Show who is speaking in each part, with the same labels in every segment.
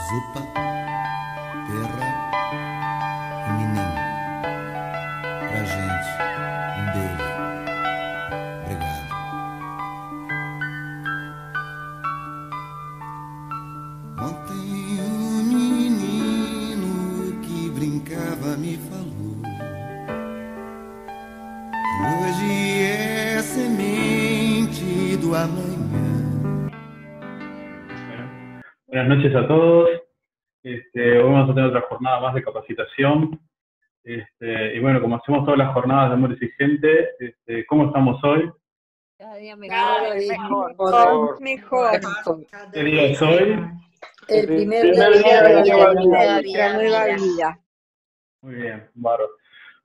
Speaker 1: Zupa, Terra e Menino. Pra gente, beijo. Obrigado. Ontem um menino que brincava me falou. Hoje é semente do amanhã.
Speaker 2: Buenas noches a todos. Hoy vamos a tener otra jornada más de capacitación. Y bueno, como hacemos todas las jornadas de Amor Exigente, ¿cómo estamos hoy?
Speaker 3: Cada día
Speaker 4: Cada vez
Speaker 3: mejor.
Speaker 4: mejor.
Speaker 2: ¿Qué día es hoy?
Speaker 4: El primer
Speaker 2: Primer
Speaker 4: día
Speaker 2: día
Speaker 4: de
Speaker 2: de
Speaker 4: nuestra nueva vida.
Speaker 2: Muy bien, bárbaro.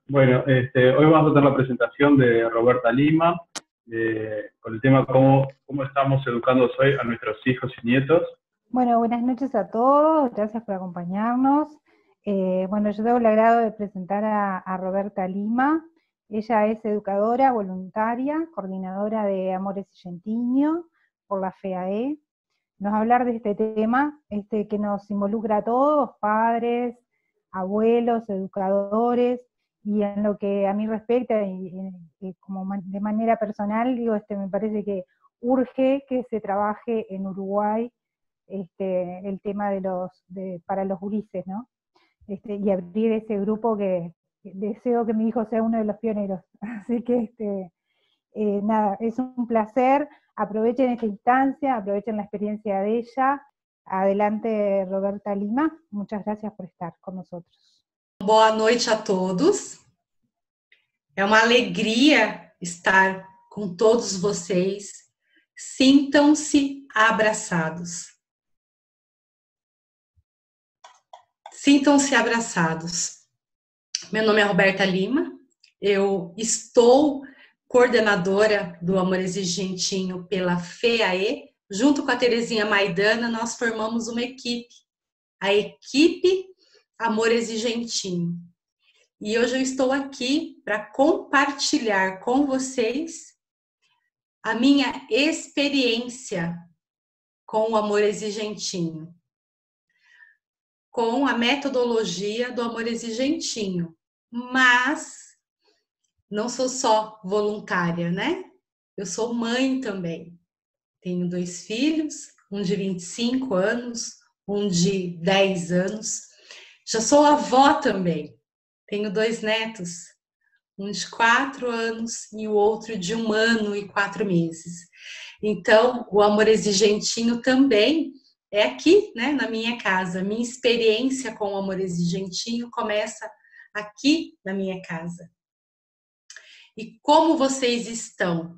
Speaker 2: Bueno, hoy vamos a tener la presentación de Roberta Lima, con el tema cómo estamos educando hoy a nuestros hijos y nietos.
Speaker 5: Bueno, buenas noches a todos, gracias por acompañarnos. Bueno, yo tengo el agrado de presentar a Roberta Lima. Ella es educadora voluntaria, coordinadora de Amor Exigentiño por la FEAE. Nos va a hablar de este tema que nos involucra a todos, padres, abuelos, educadores, y en lo que a mí respecta, y como de manera personal, digo, me parece que urge que se trabaje en Uruguay el tema para los gurises, ¿no? Y abrir ese grupo que deseo que mi hijo sea uno de los pioneros. Así que, nada, es un placer. Aprovechen esta instancia, aprovechen la experiencia de ella. Adelante, Roberta Lima. Muchas gracias por estar con nosotros.
Speaker 6: Boa noite a todos. É uma alegria estar com todos vocês. Sintam-se abraçados. Sintam-se abraçados. Meu nome é Roberta Lima, eu estou coordenadora do Amor Exigentinho pela FEAE, junto com a Terezinha Maidana, nós formamos uma equipe, a equipe Amor Exigentinho. E hoje eu estou aqui para compartilhar com vocês a minha experiência com o Amor Exigentinho, com a metodologia do Amor Exigentinho, mas não sou só voluntária, né? Eu sou mãe também. Tenho 2 filhos, um de 25 anos, um de 10 anos. Já sou avó também. Tenho 2 netos, um de 4 anos e o outro de 1 ano e 4 meses. Então, o Amor Exigentinho também é aqui, né, na minha casa. Minha experiência com o Amor Exigentinho começa aqui na minha casa. E como vocês estão?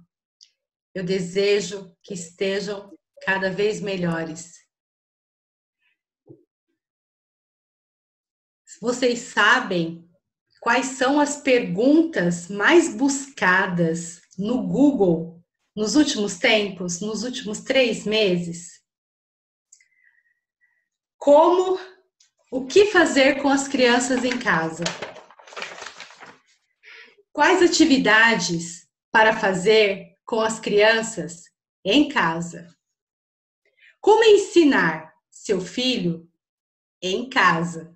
Speaker 6: Eu desejo que estejam cada vez melhores. Vocês sabem quais são as perguntas mais buscadas no Google nos últimos tempos, nos últimos 3 meses? O que fazer com as crianças em casa? Quais atividades para fazer com as crianças em casa? Como ensinar seu filho em casa?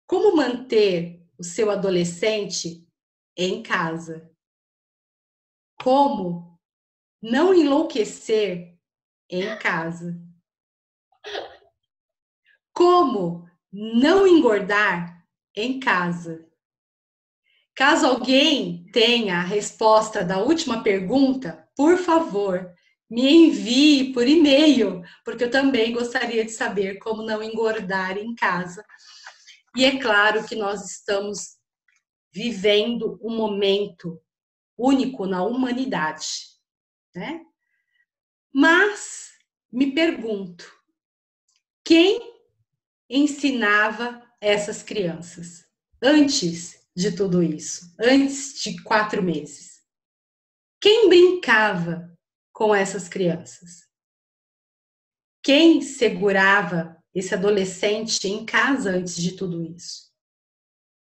Speaker 6: Como manter o seu adolescente em casa? Como não enlouquecer em casa? Como não engordar em casa? Caso alguém tenha a resposta da última pergunta, por favor, me envie por e-mail, porque eu também gostaria de saber como não engordar em casa. E é claro que nós estamos vivendo um momento único na humanidade, né? Mas me pergunto, quem ensinava essas crianças antes de tudo isso, antes de 4 meses? Quem brincava com essas crianças? Quem segurava esse adolescente em casa antes de tudo isso?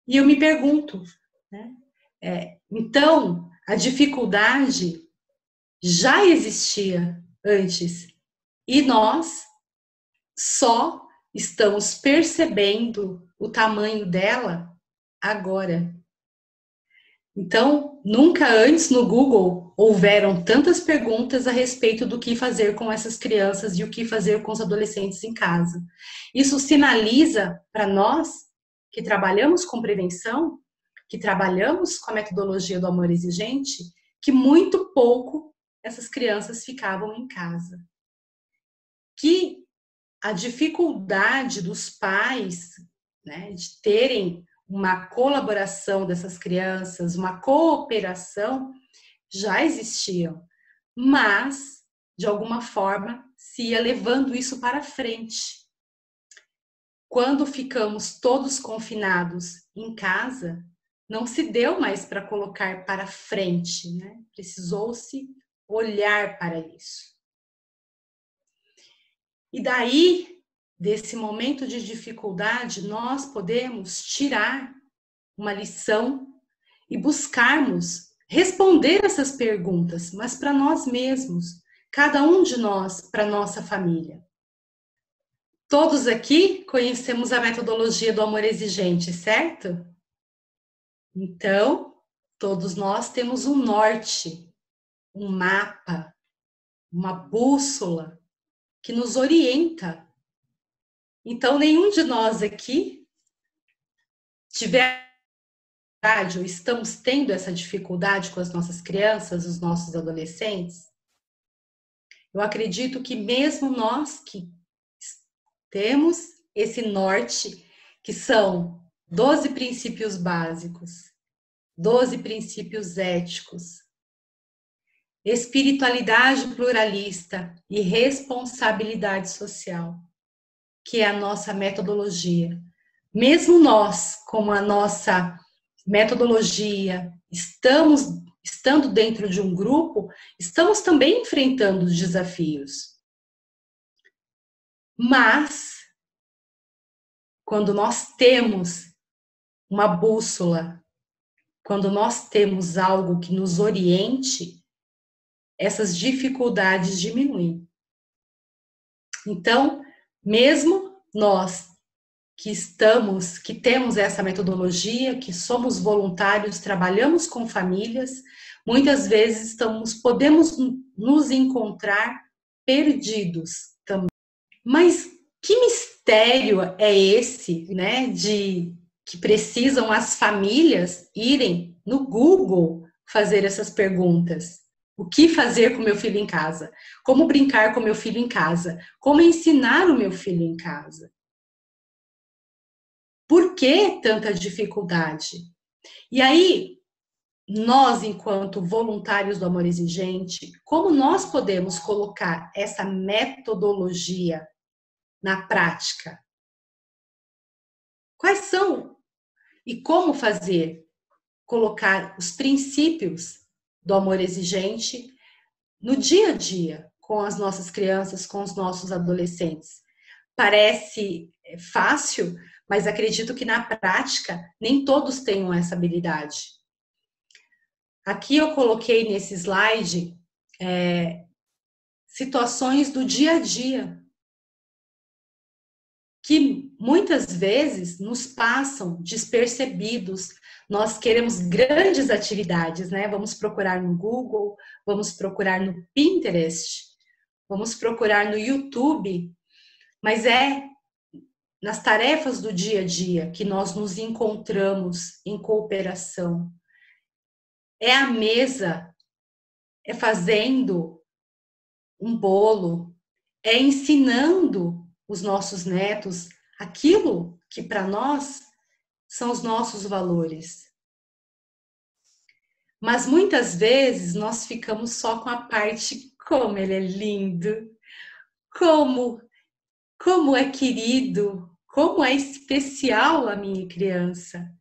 Speaker 6: E eu me pergunto, né? Então, a dificuldade já existia antes e nós só estamos percebendo o tamanho dela agora. Então, nunca antes no Google houveram tantas perguntas a respeito do que fazer com essas crianças e o que fazer com os adolescentes em casa. Isso sinaliza para nós que trabalhamos com prevenção, que trabalhamos com a metodologia do amor exigente, que muito pouco essas crianças ficavam em casa. Que a dificuldade dos pais, né, de terem uma colaboração dessas crianças, uma cooperação, já existiam, mas, de alguma forma, se ia levando isso para frente. Quando ficamos todos confinados em casa, não se deu mais para colocar para frente, né? Precisou-se olhar para isso. E daí, desse momento de dificuldade, nós podemos tirar uma lição e buscarmos responder essas perguntas, mas para nós mesmos, cada um de nós, para nossa família. Todos aqui conhecemos a metodologia do amor exigente, certo? Então, todos nós temos um norte, um mapa, uma bússola que nos orienta. Então, nenhum de nós aqui ou estamos tendo essa dificuldade com as nossas crianças, os nossos adolescentes. Eu acredito que mesmo nós que temos esse norte, que são 12 princípios básicos, 12 princípios éticos, espiritualidade pluralista e responsabilidade social, que é a nossa metodologia. Mesmo nós, como a nossa metodologia, estando dentro de um grupo, estamos também enfrentando os desafios. Mas, quando nós temos uma bússola, quando nós temos algo que nos oriente, essas dificuldades diminuem. Então, mesmo nós que temos essa metodologia, que somos voluntários, trabalhamos com famílias, muitas vezes podemos nos encontrar perdidos também. Mas que mistério é esse, né, de que precisam as famílias irem no Google fazer essas perguntas? O que fazer com meu filho em casa? Como brincar com meu filho em casa? Como ensinar o meu filho em casa? Por que tanta dificuldade? E aí, nós, enquanto voluntários do amor exigente, como nós podemos colocar essa metodologia na prática? Quais são e como fazer? Colocar os princípios do amor exigente no dia a dia, com as nossas crianças, com os nossos adolescentes. Parece fácil, mas acredito que na prática nem todos tenham essa habilidade. Aqui eu coloquei nesse slide situações do dia a dia que muitas vezes nos passam despercebidos. Nós queremos grandes atividades, né? Vamos procurar no Google, vamos procurar no Pinterest, vamos procurar no YouTube, mas é nas tarefas do dia a dia que nós nos encontramos em cooperação. É a mesa, é fazendo um bolo, é ensinando os nossos netos aquilo que para nós são os nossos valores. Mas muitas vezes nós ficamos só com a parte, como ele é lindo, como é querido, como é especial a minha criança.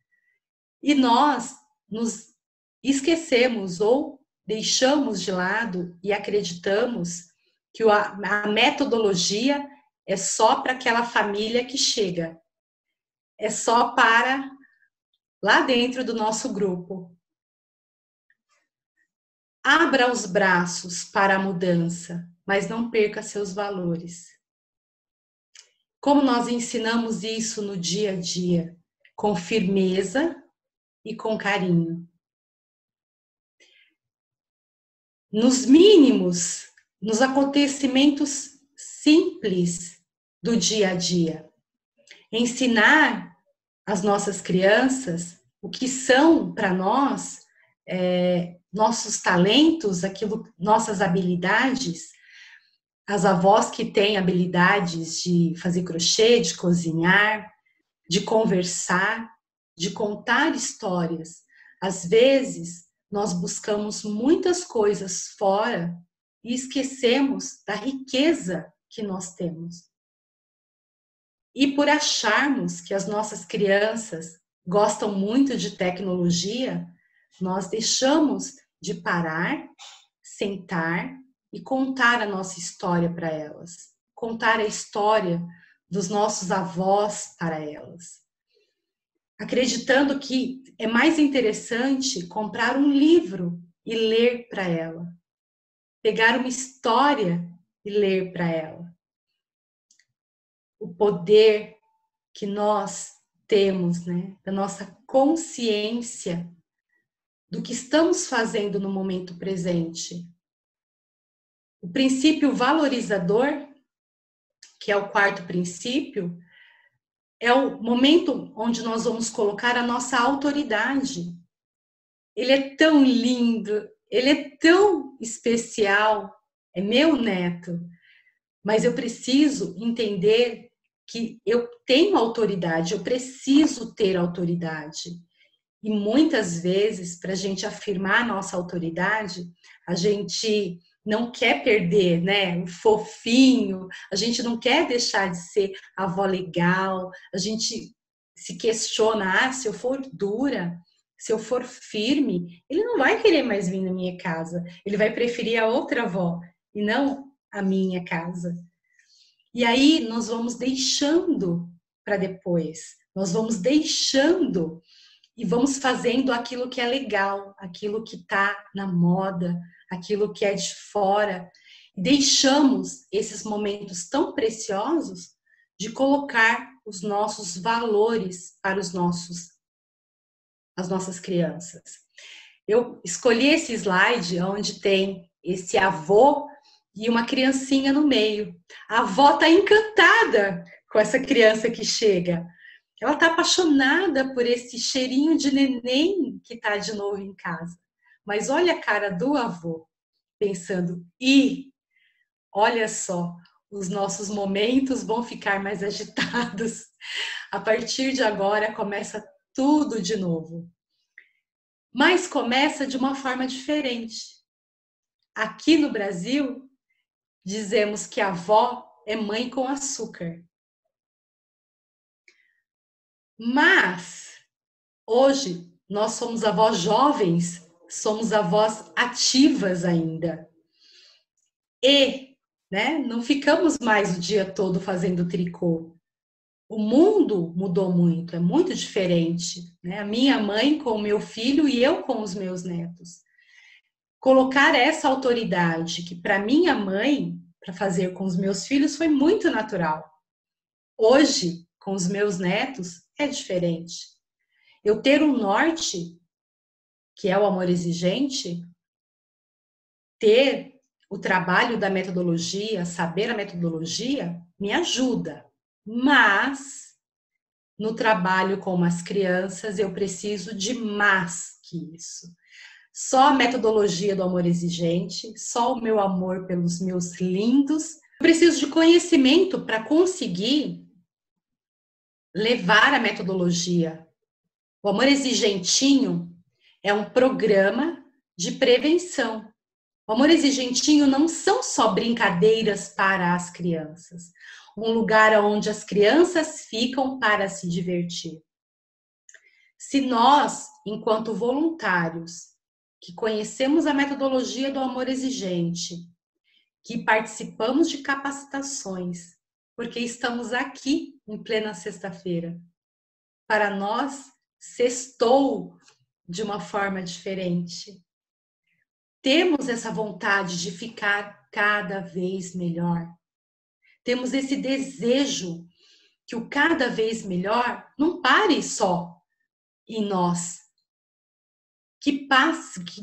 Speaker 6: E nós nos esquecemos ou deixamos de lado e acreditamos que a metodologia é só para aquela família que chega. É só para lá dentro do nosso grupo. Abra os braços para a mudança, mas não perca seus valores. Como nós ensinamos isso no dia a dia? Com firmeza e com carinho. Nos mínimos, nos acontecimentos simples do dia a dia. Ensinar as nossas crianças o que são para nós nossos talentos, nossas habilidades. As avós que têm habilidades de fazer crochê, de cozinhar, de conversar, de contar histórias. Às vezes, nós buscamos muitas coisas fora e esquecemos da riqueza que nós temos. E por acharmos que as nossas crianças gostam muito de tecnologia, nós deixamos de parar, sentar e contar a nossa história para elas. Contar a história dos nossos avós para elas. Acreditando que é mais interessante comprar um livro e ler para ela. Pegar uma história e ler para ela. O poder que nós temos, né, da nossa consciência do que estamos fazendo no momento presente. O princípio valorizador, que é o quarto princípio, é o momento onde nós vamos colocar a nossa autoridade. Ele é tão lindo, ele é tão especial, é meu neto, mas eu preciso entender que eu tenho autoridade, eu preciso ter autoridade. E muitas vezes, para a gente afirmar a nossa autoridade, a gente não quer perder, né, o fofinho, a gente não quer deixar de ser a avó legal, a gente se questiona, se eu for dura, se eu for firme, ele não vai querer mais vir na minha casa, ele vai preferir a outra avó e não a minha casa. E aí nós vamos deixando para depois, nós vamos deixando e vamos fazendo aquilo que é legal, aquilo que está na moda, aquilo que é de fora. Deixamos esses momentos tão preciosos de colocar os nossos valores para as nossas crianças. Eu escolhi esse slide onde tem esse avô e uma criancinha no meio. A avó está encantada com essa criança que chega. Ela está apaixonada por esse cheirinho de neném que está de novo em casa. Mas olha a cara do avô, pensando, olha só, os nossos momentos vão ficar mais agitados. A partir de agora começa tudo de novo. Mas começa de uma forma diferente. Aqui no Brasil, dizemos que a avó é mãe com açúcar. Mas, hoje, nós somos avós jovens, somos avós ativas ainda. E, né, não ficamos mais o dia todo fazendo tricô. O mundo mudou muito, é muito diferente, né? A minha mãe com o meu filho e eu com os meus netos. Colocar essa autoridade que para minha mãe, para fazer com os meus filhos, foi muito natural. Hoje, com os meus netos, é diferente. Eu ter um norte, que é o amor exigente, ter o trabalho da metodologia, saber a metodologia, me ajuda. Mas, no trabalho com as crianças, eu preciso de mais que isso. Só a metodologia do amor exigente, só o meu amor pelos meus lindos. Eu preciso de conhecimento para conseguir levar a metodologia. O amor exigentinho é um programa de prevenção. O amor exigentinho não são só brincadeiras para as crianças. Um lugar onde as crianças ficam para se divertir. Se nós, enquanto voluntários, que conhecemos a metodologia do amor exigente, que participamos de capacitações, porque estamos aqui em plena sexta-feira. Para nós, sextou de uma forma diferente. Temos essa vontade de ficar cada vez melhor. Temos esse desejo que o cada vez melhor não pare só em nós. Que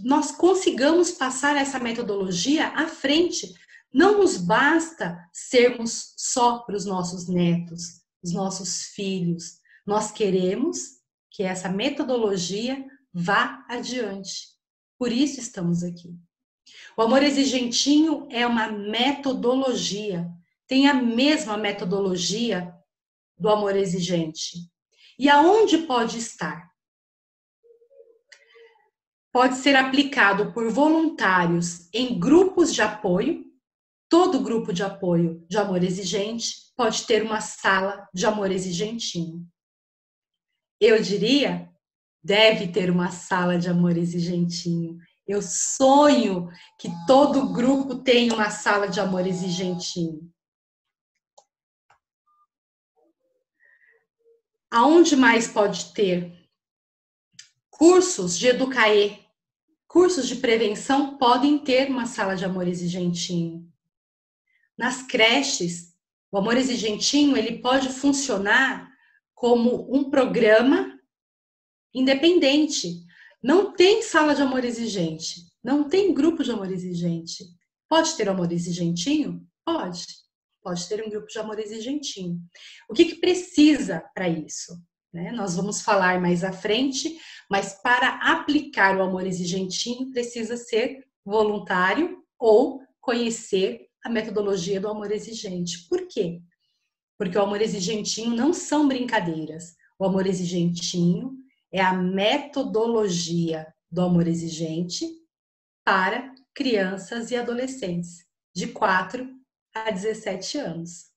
Speaker 6: nós consigamos passar essa metodologia à frente. Não nos basta sermos só para os nossos netos, os nossos filhos. Nós queremos que essa metodologia vá adiante. Por isso estamos aqui. O Amor Exigentinho é uma metodologia. Tem a mesma metodologia do amor exigente. E aonde pode estar? Pode ser aplicado por voluntários em grupos de apoio. Todo grupo de apoio de amor exigente pode ter uma sala de amor exigentinho. Eu diria, deve ter uma sala de amor exigentinho. Eu sonho que todo grupo tenha uma sala de amor exigentinho. Aonde mais pode ter? Cursos de Educaê, cursos de prevenção podem ter uma sala de amor exigentinho. Nas creches, o amor exigentinho ele pode funcionar como um programa independente. Não tem sala de amor exigente, não tem grupo de amor exigente. Pode ter amor exigentinho? Pode. Pode ter um grupo de amor exigentinho. O que precisa para isso? Nós vamos falar mais à frente, mas para aplicar o amor exigentinho precisa ser voluntário ou conhecer a metodologia do amor exigente. Por quê? Porque o amor exigentinho não são brincadeiras. O amor exigentinho é a metodologia do amor exigente para crianças e adolescentes de 4 a 17 anos.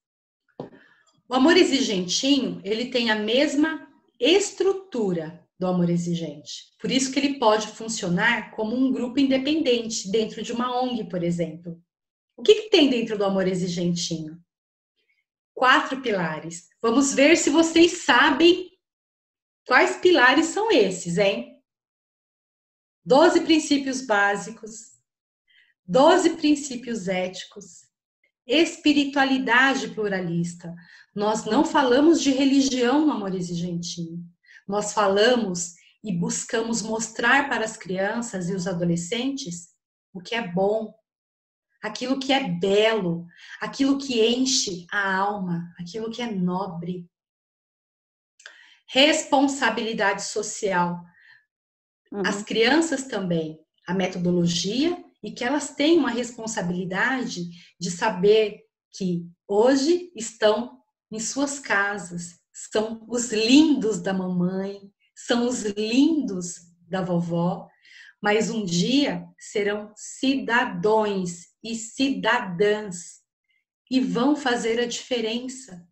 Speaker 6: O amor exigentinho, ele tem a mesma estrutura do amor exigente. Por isso que ele pode funcionar como um grupo independente dentro de uma ONG, por exemplo. O que tem dentro do amor exigentinho? 4 pilares. Vamos ver se vocês sabem quais pilares são esses, hein? 12 princípios básicos, 12 princípios éticos, espiritualidade pluralista. Nós não falamos de religião no amor exigentinho. Nós falamos e buscamos mostrar para as crianças e os adolescentes o que é bom, aquilo que é belo, aquilo que enche a alma, aquilo que é nobre. Responsabilidade social. As crianças também, a metodologia e que elas têm uma responsabilidade de saber que hoje estão em suas casas, são os lindos da mamãe, são os lindos da vovó, mas um dia serão cidadãos e cidadãs e vão fazer a diferença.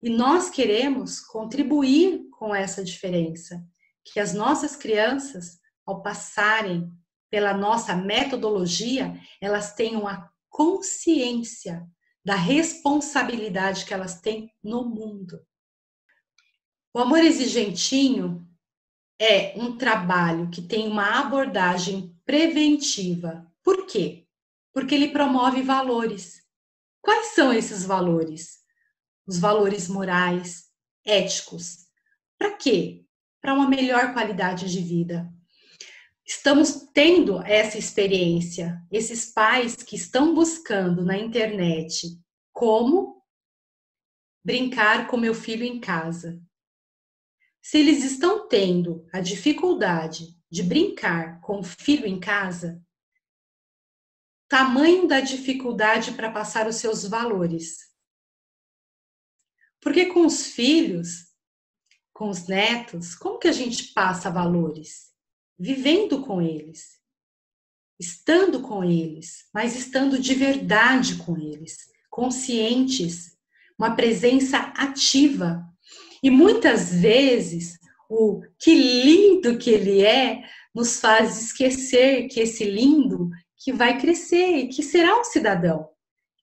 Speaker 6: E nós queremos contribuir com essa diferença, que as nossas crianças, ao passarem pela nossa metodologia, elas tenham a consciência da responsabilidade que elas têm no mundo. O amor exigentinho é um trabalho que tem uma abordagem preventiva. Por quê? Porque ele promove valores. Quais são esses valores? Os valores morais, éticos. Para quê? Para uma melhor qualidade de vida. Estamos tendo essa experiência, esses pais que estão buscando na internet como brincar com meu filho em casa. Se eles estão tendo a dificuldade de brincar com o filho em casa, tamanho da dificuldade para passar os seus valores. Porque com os filhos, com os netos, como que a gente passa valores? Vivendo com eles, estando com eles, mas estando de verdade com eles, conscientes, uma presença ativa. E muitas vezes, o que lindo que ele é, nos faz esquecer que esse lindo que vai crescer e que será um cidadão,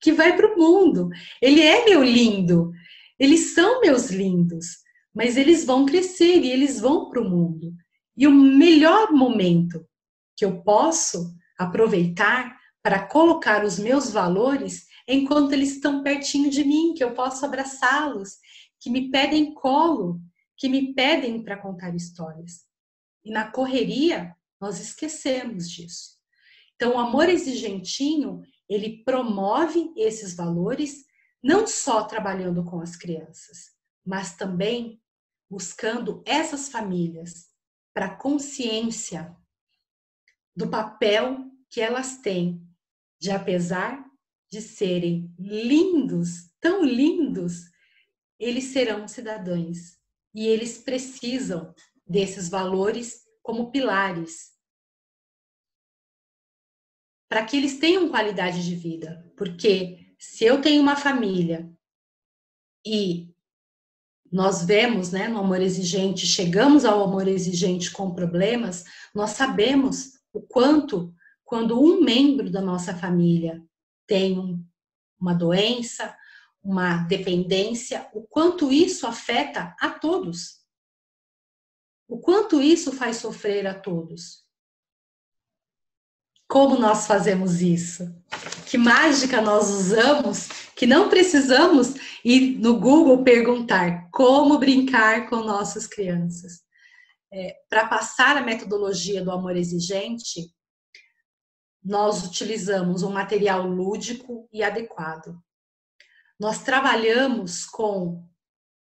Speaker 6: que vai para o mundo. Ele é meu lindo, eles são meus lindos, mas eles vão crescer e eles vão para o mundo. E o melhor momento que eu posso aproveitar para colocar os meus valores é enquanto eles estão pertinho de mim, que eu posso abraçá-los, que me pedem colo, que me pedem para contar histórias. E na correria, nós esquecemos disso. Então, o amor exigentinho, ele promove esses valores, não só trabalhando com as crianças, mas também buscando essas famílias para consciência do papel que elas têm de, apesar de serem lindos, tão lindos, eles serão cidadãos e eles precisam desses valores como pilares para que eles tenham qualidade de vida. Porque se eu tenho uma família e nós vemos, né, no amor exigente, chegamos ao amor exigente com problemas, nós sabemos o quanto, quando um membro da nossa família tem uma doença, uma dependência, o quanto isso afeta a todos. O quanto isso faz sofrer a todos. Como nós fazemos isso? Que mágica nós usamos, que não precisamos ir no Google perguntar como brincar com nossas crianças. Para passar a metodologia do amor exigente, nós utilizamos um material lúdico e adequado. Nós trabalhamos com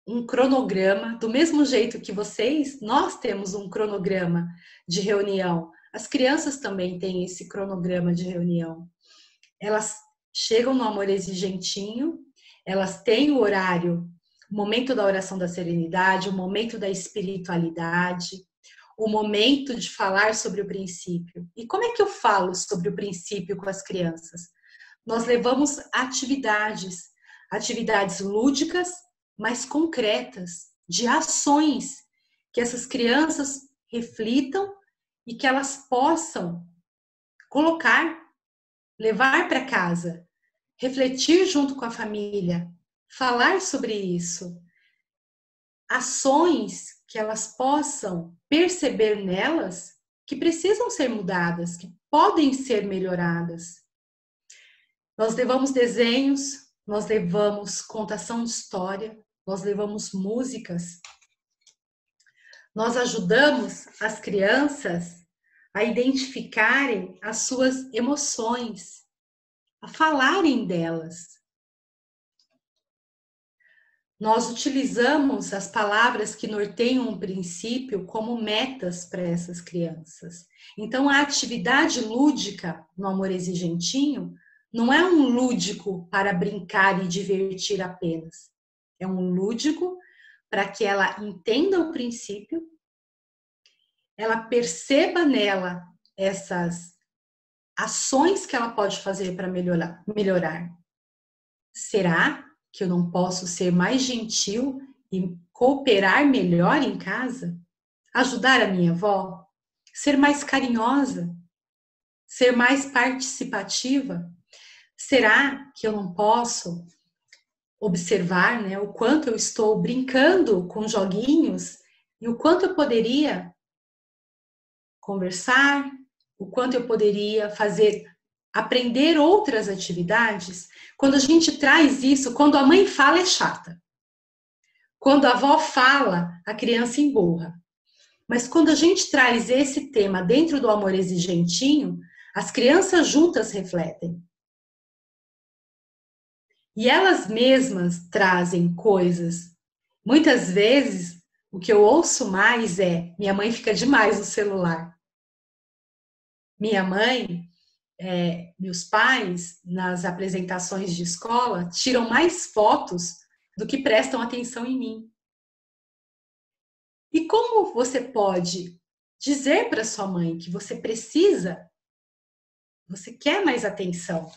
Speaker 6: um cronograma, do mesmo jeito que vocês, nós temos um cronograma de reunião. As crianças também têm esse cronograma de reunião. Elas chegam no amor exigentinho, elas têm o horário, o momento da oração da serenidade, o momento da espiritualidade, o momento de falar sobre o princípio. E como é que eu falo sobre o princípio com as crianças? Nós levamos atividades lúdicas, mas concretas, de ações, que essas crianças reflitam e que elas possam colocar, levar para casa, refletir junto com a família, falar sobre isso. Ações que elas possam perceber nelas que precisam ser mudadas, que podem ser melhoradas. Nós levamos desenhos, nós levamos contação de história, nós levamos músicas. Nós ajudamos as crianças a identificarem as suas emoções, a falarem delas. Nós utilizamos as palavras que norteiam um princípio como metas para essas crianças. Então, a atividade lúdica no amor exigentinho não é um lúdico para brincar e divertir apenas. É um lúdico para que ela entenda o princípio, ela perceba nela essas ações que ela pode fazer para melhorar. Será que eu não posso ser mais gentil e cooperar melhor em casa? Ajudar a minha avó? Ser mais carinhosa? Ser mais participativa? Será que eu não posso observar, né, o quanto eu estou brincando com joguinhos e o quanto eu poderia conversar, o quanto eu poderia aprender outras atividades? Quando a gente traz isso, quando a mãe fala é chata. Quando a avó fala, a criança emburra. Mas quando a gente traz esse tema dentro do amor exigentinho, as crianças juntas refletem. E elas mesmas trazem coisas. Muitas vezes, o que eu ouço mais é: minha mãe fica demais no celular. Minha mãe, meus pais, nas apresentações de escola, tiram mais fotos do que prestam atenção em mim. E como você pode dizer para sua mãe que você precisa, você quer mais atenção?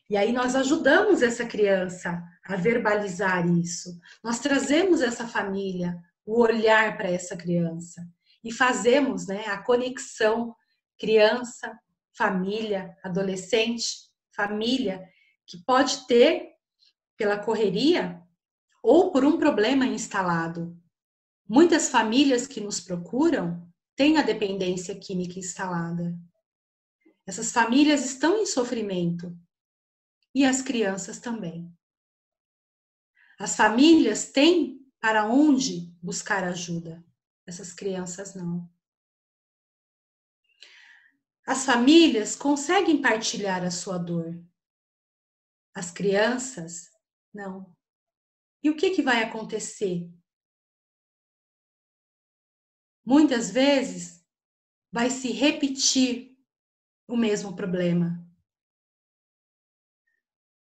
Speaker 6: E aí nós ajudamos essa criança a verbalizar isso. Nós trazemos essa família, o olhar para essa criança. E fazemos, né, a conexão criança, família, adolescente, família, que pode ter pela correria ou por um problema instalado. Muitas famílias que nos procuram têm a dependência química instalada. Essas famílias estão em sofrimento. E as crianças também. As famílias têm para onde buscar ajuda. Essas crianças não. As famílias conseguem partilhar a sua dor. As crianças, não. E o que vai acontecer? Muitas vezes vai se repetir o mesmo problema.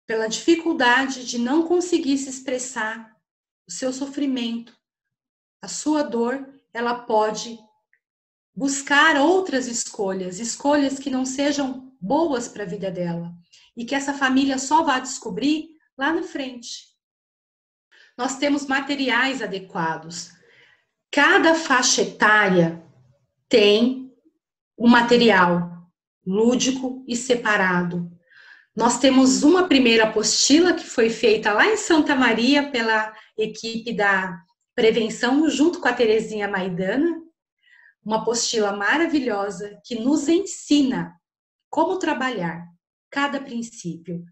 Speaker 6: Pela dificuldade de não conseguir se expressar o seu sofrimento, a sua dor, ela pode buscar outras escolhas que não sejam boas para a vida dela e que essa família só vai descobrir lá na frente. Nós temos materiais adequados. Cada faixa etária tem um material lúdico e separado. Nós temos uma primeira apostila que foi feita lá em Santa Maria pela equipe da prevenção, junto com a Terezinha Maidana. Uma apostila maravilhosa que nos ensina como trabalhar cada princípio.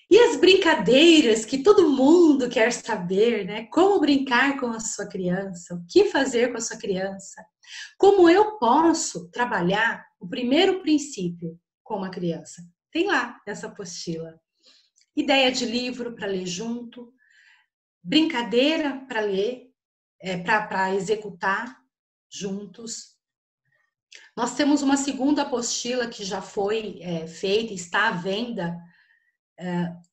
Speaker 6: E as brincadeiras que todo mundo quer saber, né? Como brincar com a sua criança, o que fazer com a sua criança. Como eu posso trabalhar o primeiro princípio com uma criança. Tem lá essa apostila. Ideia de livro para ler junto, brincadeira para ler, para executar juntos. Nós temos uma segunda apostila que já foi feita, está à venda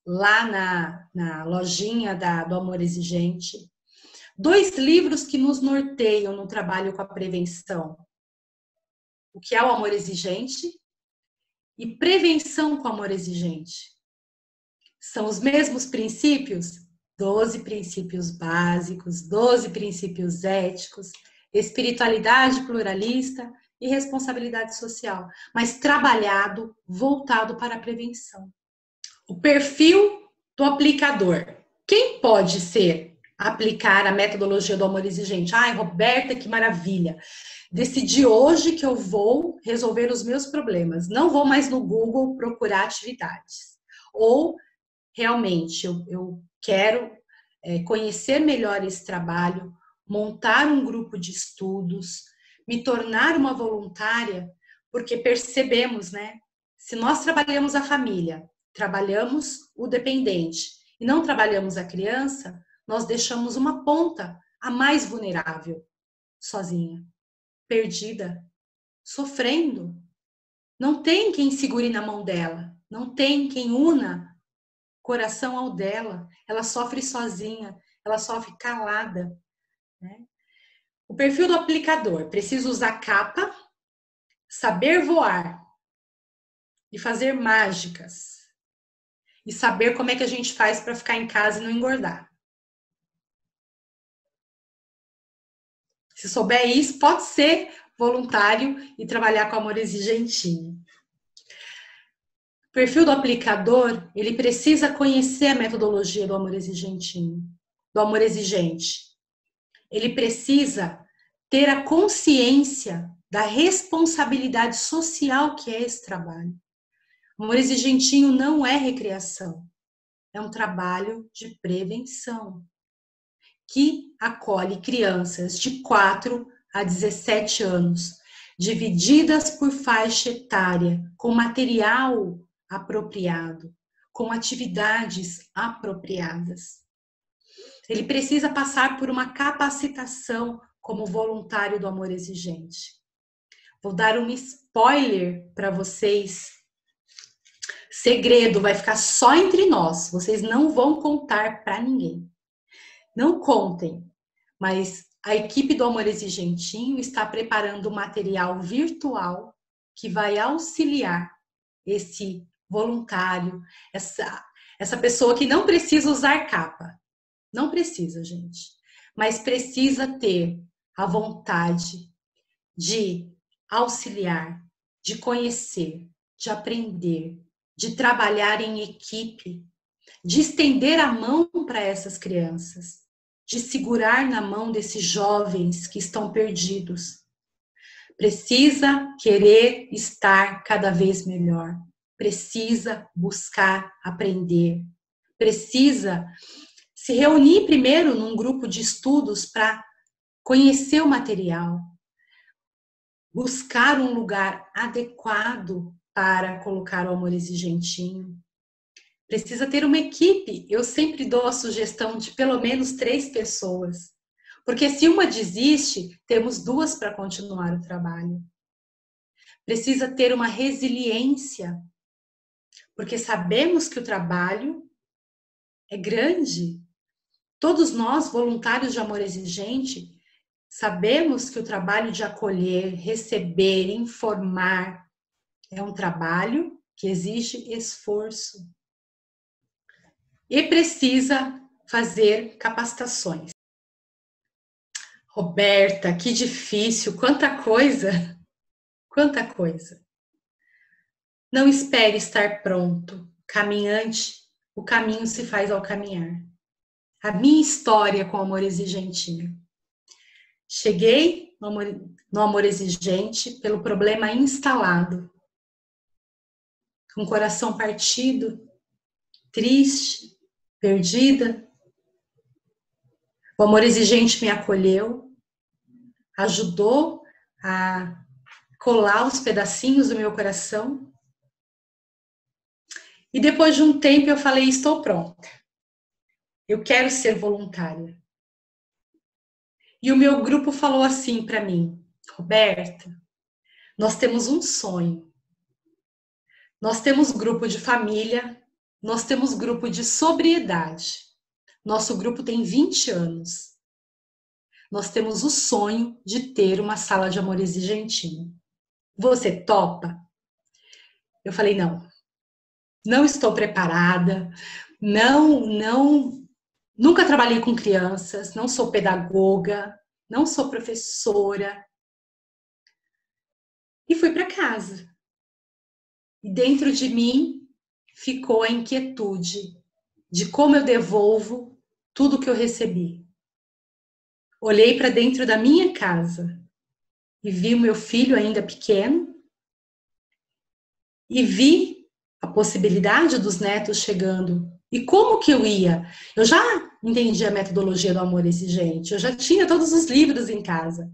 Speaker 6: lá na lojinha do Amor Exigente. 2 livros que nos norteiam no trabalho com a prevenção. O que é o Amor Exigente e Prevenção com o Amor Exigente. São os mesmos princípios? 12 princípios básicos, 12 princípios éticos, espiritualidade pluralista e responsabilidade social, mas trabalhado, voltado para a prevenção. O perfil do aplicador. Quem pode aplicar a metodologia do Amor Exigente? Ai, Roberta, que maravilha! Decidi hoje que eu vou resolver os meus problemas. Não vou mais no Google procurar atividades. Ou, realmente, eu quero conhecer melhor esse trabalho, montar um grupo de estudos, me tornar uma voluntária, porque percebemos, né? Se nós trabalhamos a família, trabalhamos o dependente e não trabalhamos a criança, nós deixamos uma ponta a mais vulnerável, sozinha, perdida, sofrendo. Não tem quem segure na mão dela, não tem quem una coração ao dela. Ela sofre sozinha, ela sofre calada, né? O perfil do aplicador: precisa usar capa, saber voar e fazer mágicas. E saber como é que a gente faz para ficar em casa e não engordar. Se souber isso, pode ser voluntário e trabalhar com Amor Exigentinho. O perfil do aplicador, ele precisa conhecer a metodologia do Amor Exigentinho, do Amor Exigente. Ele precisa ter a consciência da responsabilidade social que é esse trabalho. O Amor Exigentinho não é recreação, é um trabalho de prevenção, que acolhe crianças de 4 a 17 anos, divididas por faixa etária, com material apropriado, com atividades apropriadas. Ele precisa passar por uma capacitação como voluntário do Amor Exigente. Vou dar um spoiler para vocês. Segredo, vai ficar só entre nós. Vocês não vão contar para ninguém. Não contem, mas a equipe do Amor Exigentinho está preparando um material virtual que vai auxiliar esse voluntário, essa pessoa que não precisa usar capa. Não precisa, gente. Mas precisa ter a vontade de auxiliar, de conhecer, de aprender, de trabalhar em equipe, de estender a mão para essas crianças, de segurar na mão desses jovens que estão perdidos. Precisa querer estar cada vez melhor, precisa buscar aprender, precisa se reunir primeiro num grupo de estudos para conhecer o material, buscar um lugar adequado para colocar o amor exigentinho. Precisa ter uma equipe. Eu sempre dou a sugestão de pelo menos 3 pessoas. Porque se uma desiste, temos 2 para continuar o trabalho. Precisa ter uma resiliência. Porque sabemos que o trabalho é grande. Todos nós, voluntários de amor exigente, sabemos que o trabalho de acolher, receber, informar é um trabalho que exige esforço. E precisa fazer capacitações. Roberta, que difícil, quanta coisa, quanta coisa. Não espere estar pronto, caminhante, o caminho se faz ao caminhar. A minha história com o amor exigentinho. Cheguei no amor exigente pelo problema instalado, com o coração partido, triste, perdida. O amor exigente me acolheu, ajudou a colar os pedacinhos do meu coração. E depois de um tempo eu falei, estou pronta. Eu quero ser voluntária. E o meu grupo falou assim para mim, Roberta, nós temos um sonho. Nós temos grupo de família, nós temos grupo de sobriedade. Nosso grupo tem 20 anos. Nós temos o sonho de ter uma sala de amor exigentinho. Você topa? Eu falei, não estou preparada, nunca trabalhei com crianças, não sou pedagoga, não sou professora. E fui para casa. E dentro de mim ficou a inquietude de como eu devolvo tudo que eu recebi. Olhei para dentro da minha casa e vi o meu filho ainda pequeno e vi a possibilidade dos netos chegando. E como que eu ia? Eu já entendi a metodologia do amor exigente, eu já tinha todos os livros em casa.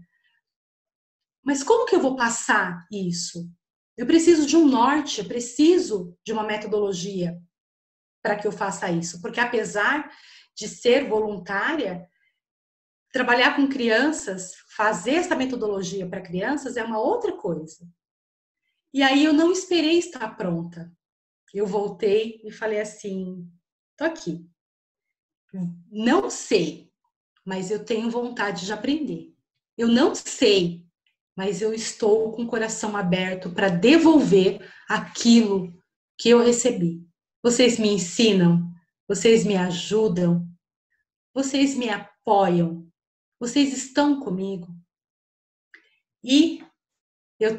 Speaker 6: Mas como que eu vou passar isso? Eu preciso de um norte, eu preciso de uma metodologia para que eu faça isso. Porque apesar de ser voluntária, trabalhar com crianças, fazer essa metodologia para crianças é uma outra coisa. E aí eu não esperei estar pronta. Eu voltei e falei assim, tô aqui. Não sei, mas eu tenho vontade de aprender. Eu não sei, mas eu estou com o coração aberto para devolver aquilo que eu recebi. Vocês me ensinam, vocês me ajudam, vocês me apoiam, vocês estão comigo. E eu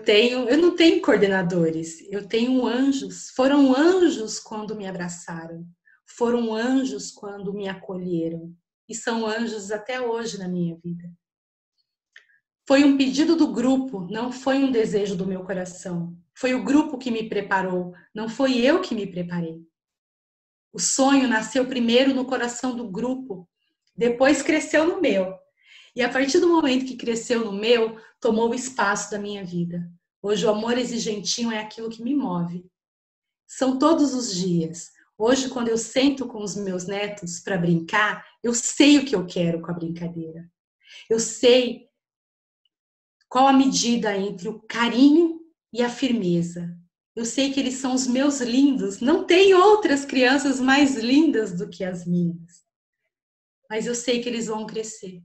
Speaker 6: não tenho coordenadores, eu tenho anjos. Foram anjos quando me abraçaram, foram anjos quando me acolheram e são anjos até hoje na minha vida. Foi um pedido do grupo, não foi um desejo do meu coração. Foi o grupo que me preparou, não foi eu que me preparei. O sonho nasceu primeiro no coração do grupo, depois cresceu no meu. E a partir do momento que cresceu no meu, tomou o espaço da minha vida. Hoje o amor exigentinho é aquilo que me move. São todos os dias. Hoje, quando eu sento com os meus netos para brincar, eu sei o que eu quero com a brincadeira. Eu sei qual a medida entre o carinho e a firmeza. Eu sei que eles são os meus lindos. Não tem outras crianças mais lindas do que as minhas. Mas eu sei que eles vão crescer.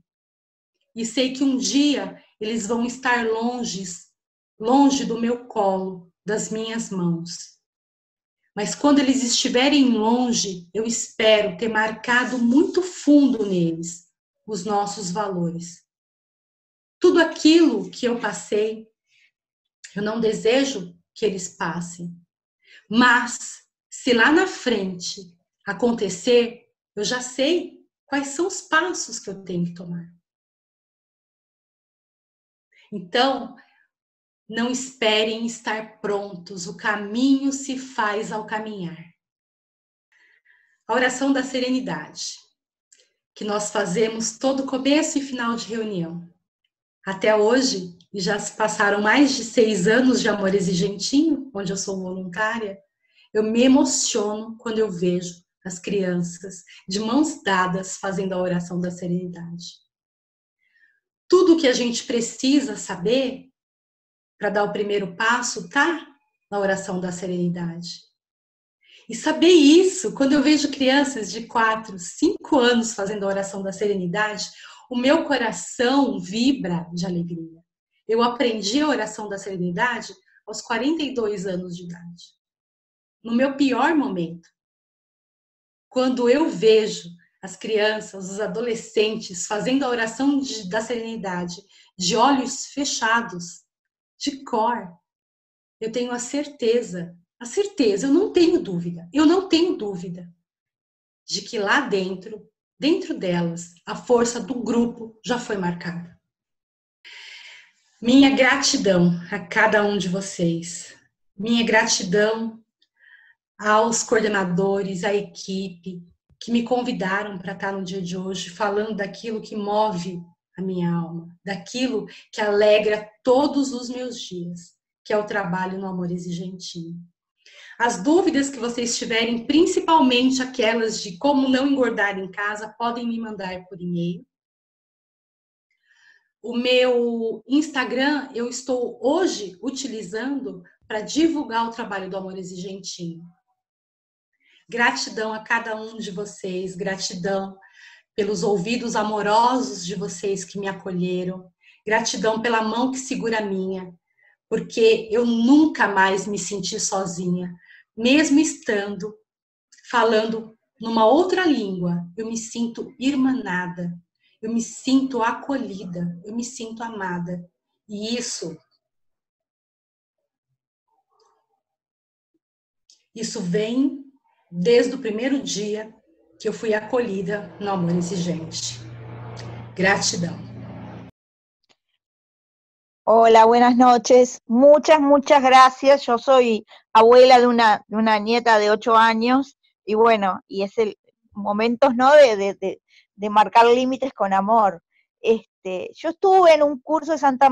Speaker 6: E sei que um dia eles vão estar longe do meu colo, das minhas mãos. Mas quando eles estiverem longe, eu espero ter marcado muito fundo neles os nossos valores. Tudo aquilo que eu passei, eu não desejo que eles passem. Mas, se lá na frente acontecer, eu já sei quais são os passos que eu tenho que tomar. Então, não esperem estar prontos, o caminho se faz ao caminhar. A oração da serenidade. que nós fazemos todo começo e final de reunião. Até hoje, e já se passaram mais de 6 anos de Amor Exigentinho, onde eu sou voluntária, eu me emociono quando eu vejo as crianças de mãos dadas fazendo a oração da serenidade. Tudo que a gente precisa saber para dar o primeiro passo está na oração da serenidade. E saber isso, quando eu vejo crianças de 4, 5 anos fazendo a oração da serenidade, o meu coração vibra de alegria. Eu aprendi a oração da serenidade aos 42 anos de idade. No meu pior momento. Quando eu vejo as crianças, os adolescentes fazendo a oração da serenidade de olhos fechados, de cor, eu tenho a certeza, eu não tenho dúvida de que lá dentro delas, a força do grupo já foi marcada. Minha gratidão a cada um de vocês. Minha gratidão aos coordenadores, à equipe, que me convidaram para estar no dia de hoje falando daquilo que move a minha alma, daquilo que alegra todos os meus dias, que é o trabalho no Amor Exigentinho. As dúvidas que vocês tiverem, principalmente aquelas de como não engordar em casa, podem me mandar por e-mail. O meu Instagram eu estou hoje utilizando para divulgar o trabalho do Amor Exigentinho. Gratidão a cada um de vocês, gratidão pelos ouvidos amorosos de vocês que me acolheram, gratidão pela mão que segura a minha, porque eu nunca mais me senti sozinha, mesmo estando falando numa outra língua, eu me sinto irmanada, eu me sinto acolhida, eu me sinto amada. E isso vem desde o primeiro dia que eu fui acolhida no Amor Exigente. Gratidão.
Speaker 3: Hola, buenas noches. Muchas gracias. Yo soy abuela de una nieta de 8 años y bueno, y es el momentos, ¿no? de marcar límites con amor. Yo estuve en un curso de Santa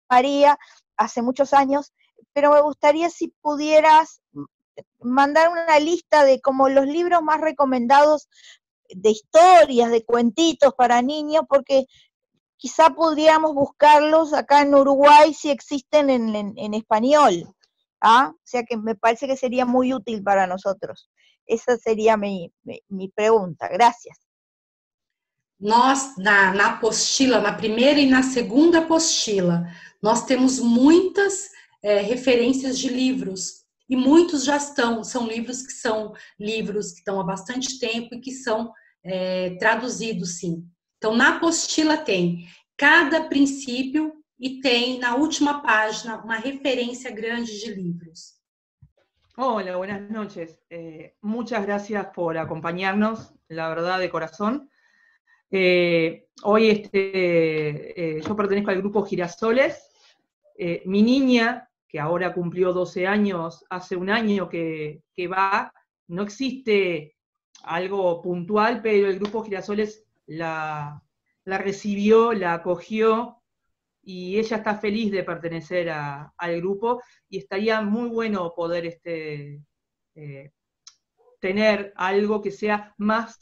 Speaker 3: María hace muchos años, pero me gustaría si pudieras mandar una lista de como los libros más recomendados de historias, de cuentitos para niños, porque quizá podríamos buscarlos acá en Uruguay si existen en español. ¿Ah? O sea que me parece que sería muy útil para nosotros. Esa sería mi pergunta. Gracias.
Speaker 6: Nós, na apostila, na primeira e na segunda apostila, nós temos muitas referências de livros. E muitos já são livros que estão há bastante tempo e que são traduzidos, sim. Então, na apostila tem cada princípio e tem, na última página, uma referência grande de livros.
Speaker 7: Hola, buenas noches. Muchas gracias por acompañarnos, la verdad, de corazón. Hoy yo pertenezco al grupo Girasoles. Mi niña, que ahora cumplió 12 años, hace un año que va, no existe algo puntual, pero el grupo Girasoles la recibió, la acogió, y ella está feliz de pertenecer al grupo, y estaría muy bueno poder tener algo que sea más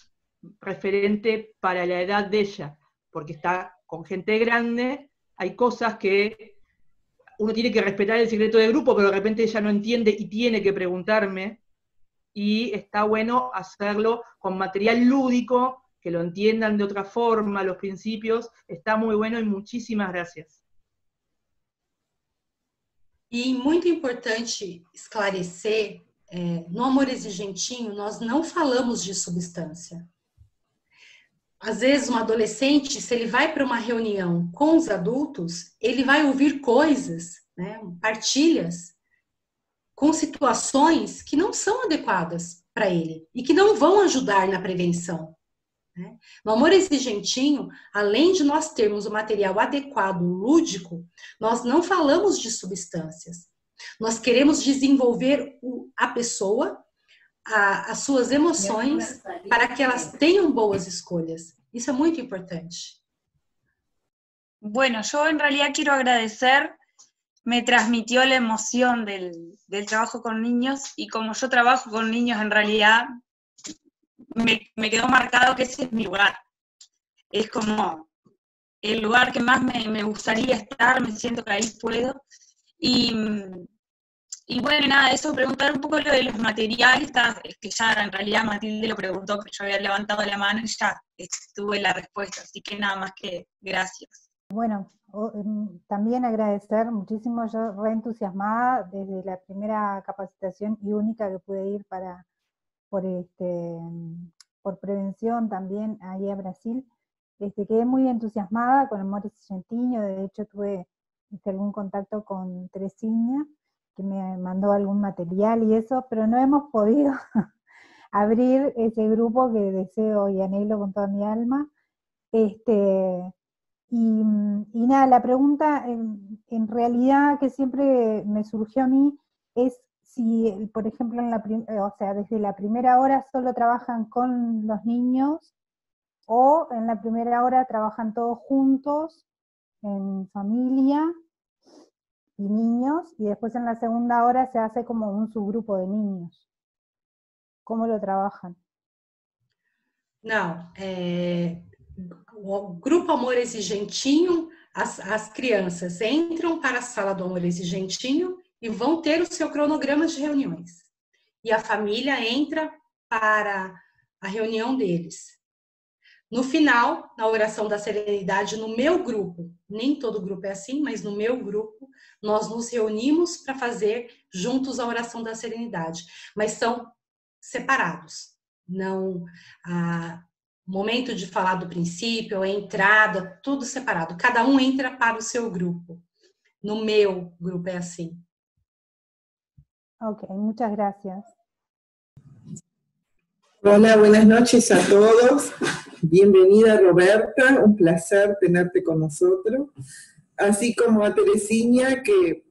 Speaker 7: referente para la edad de ella, porque está con gente grande, hay cosas que uno tiene que respetar el secreto del grupo, pero de repente ella no entiende y tiene que preguntarme, y está bueno hacerlo con material lúdico, que lo entiendan de otra forma, los principios, está muy bueno y muchísimas gracias.
Speaker 6: E muito importante esclarecer, no Amor Exigentinho, nós não falamos de substância. Às vezes, um adolescente, se ele vai para uma reunião com os adultos, ele vai ouvir coisas, né, partilhas, com situações que não são adequadas para ele e que não vão ajudar na prevenção. Né? No Amor Exigentinho, além de nós termos o material adequado, lúdico, nós não falamos de substâncias. Nós queremos desenvolver a pessoa, as suas emoções para que elas tenham boas escolhas. Isso é muito importante.
Speaker 8: Bueno, yo en realidad quiero agradecer, me transmitió la emoción del trabajo con niños, y como yo trabajo con niños, en realidad me quedó marcado que ese es mi lugar. Es como el lugar que más me gustaría estar, me siento que ahí puedo. Y bueno, nada, eso, preguntar un poco lo de los materiales, que ya en realidad Matilde lo preguntó, que yo había levantado la mano y ya tuve la respuesta, así que nada más que gracias.
Speaker 5: Bueno, también agradecer muchísimo, yo reentusiasmada desde la primera capacitación y única que pude ir por prevención también ahí a Brasil. Quedé muy entusiasmada con Amores Gentinho, de hecho tuve algún contacto con Teresinha, que me mandó algún material y eso, pero no hemos podido abrir ese grupo que deseo y anhelo con toda mi alma. Y nada, la pregunta en realidad que siempre me surgió a mí es si, por ejemplo, desde la primera hora solo trabajan con los niños, o en la primera hora trabajan todos juntos, en familia y niños, y después en la segunda hora se hace como un subgrupo de niños. ¿Cómo lo trabajan?
Speaker 6: Não, o Grupo Amores e Gentinho, as crianças entram para a sala do Amores e Gentinho e vão ter o seu cronograma de reuniões. E a família entra para a reunião deles. No final, na oração da serenidade, no meu grupo, nem todo grupo é assim, mas no meu grupo, nós nos reunimos para fazer juntos a oração da serenidade, mas são separados. Não, momento de falar do princípio, a entrada, tudo separado. Cada um entra para o seu grupo. No meu grupo é assim.
Speaker 5: Ok, muchas gracias.
Speaker 9: Hola, buenas noches a todos. Bienvenida, Roberta, un placer tenerte con nosotros. Así como a Teresinha, que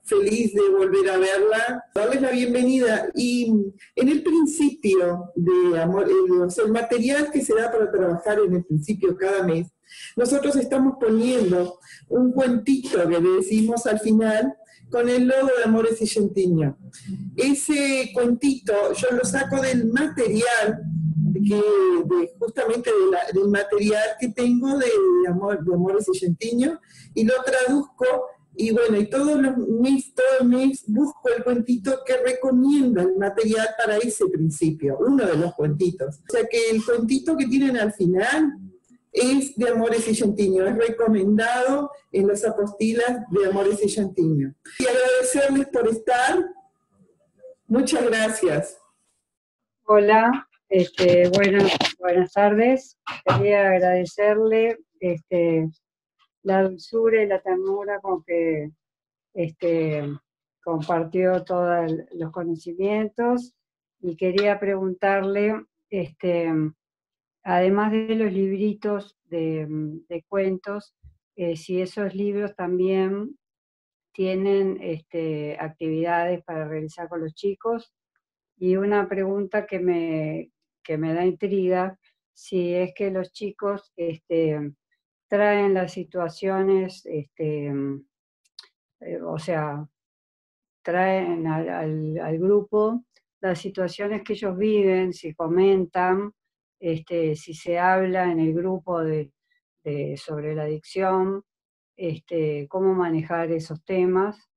Speaker 9: feliz de volver a verla, darles la bienvenida. Y en el principio de Amor, el material que se da para trabajar en el principio cada mes, nosotros estamos poniendo un cuentito que le decimos al final con el logo de Amores y Gentinho. Ese cuentito yo lo saco del material, justamente del material que tengo de Amores y Gentinho, y lo traduzco, y bueno, y todo el mes busco el cuentito que recomienda el material para ese principio, uno de los cuentitos. O sea que el cuentito que tienen al final es de Amores y Gentinho, es recomendado en las apostilas de Amores y Gentinho. Y agradecerles por estar. Muchas gracias.
Speaker 10: Hola, buenas tardes. Quería agradecerle la dulzura y la ternura con que compartió todos los conocimientos, y quería preguntarle, además de los libritos de cuentos, si esos libros también tienen actividades para realizar con los chicos. Y una pregunta que me da intriga, si es que los chicos traen las situaciones, traen al grupo las situaciones que ellos viven, si comentan, si se habla en el grupo sobre la adicción, cómo manejar esos temas,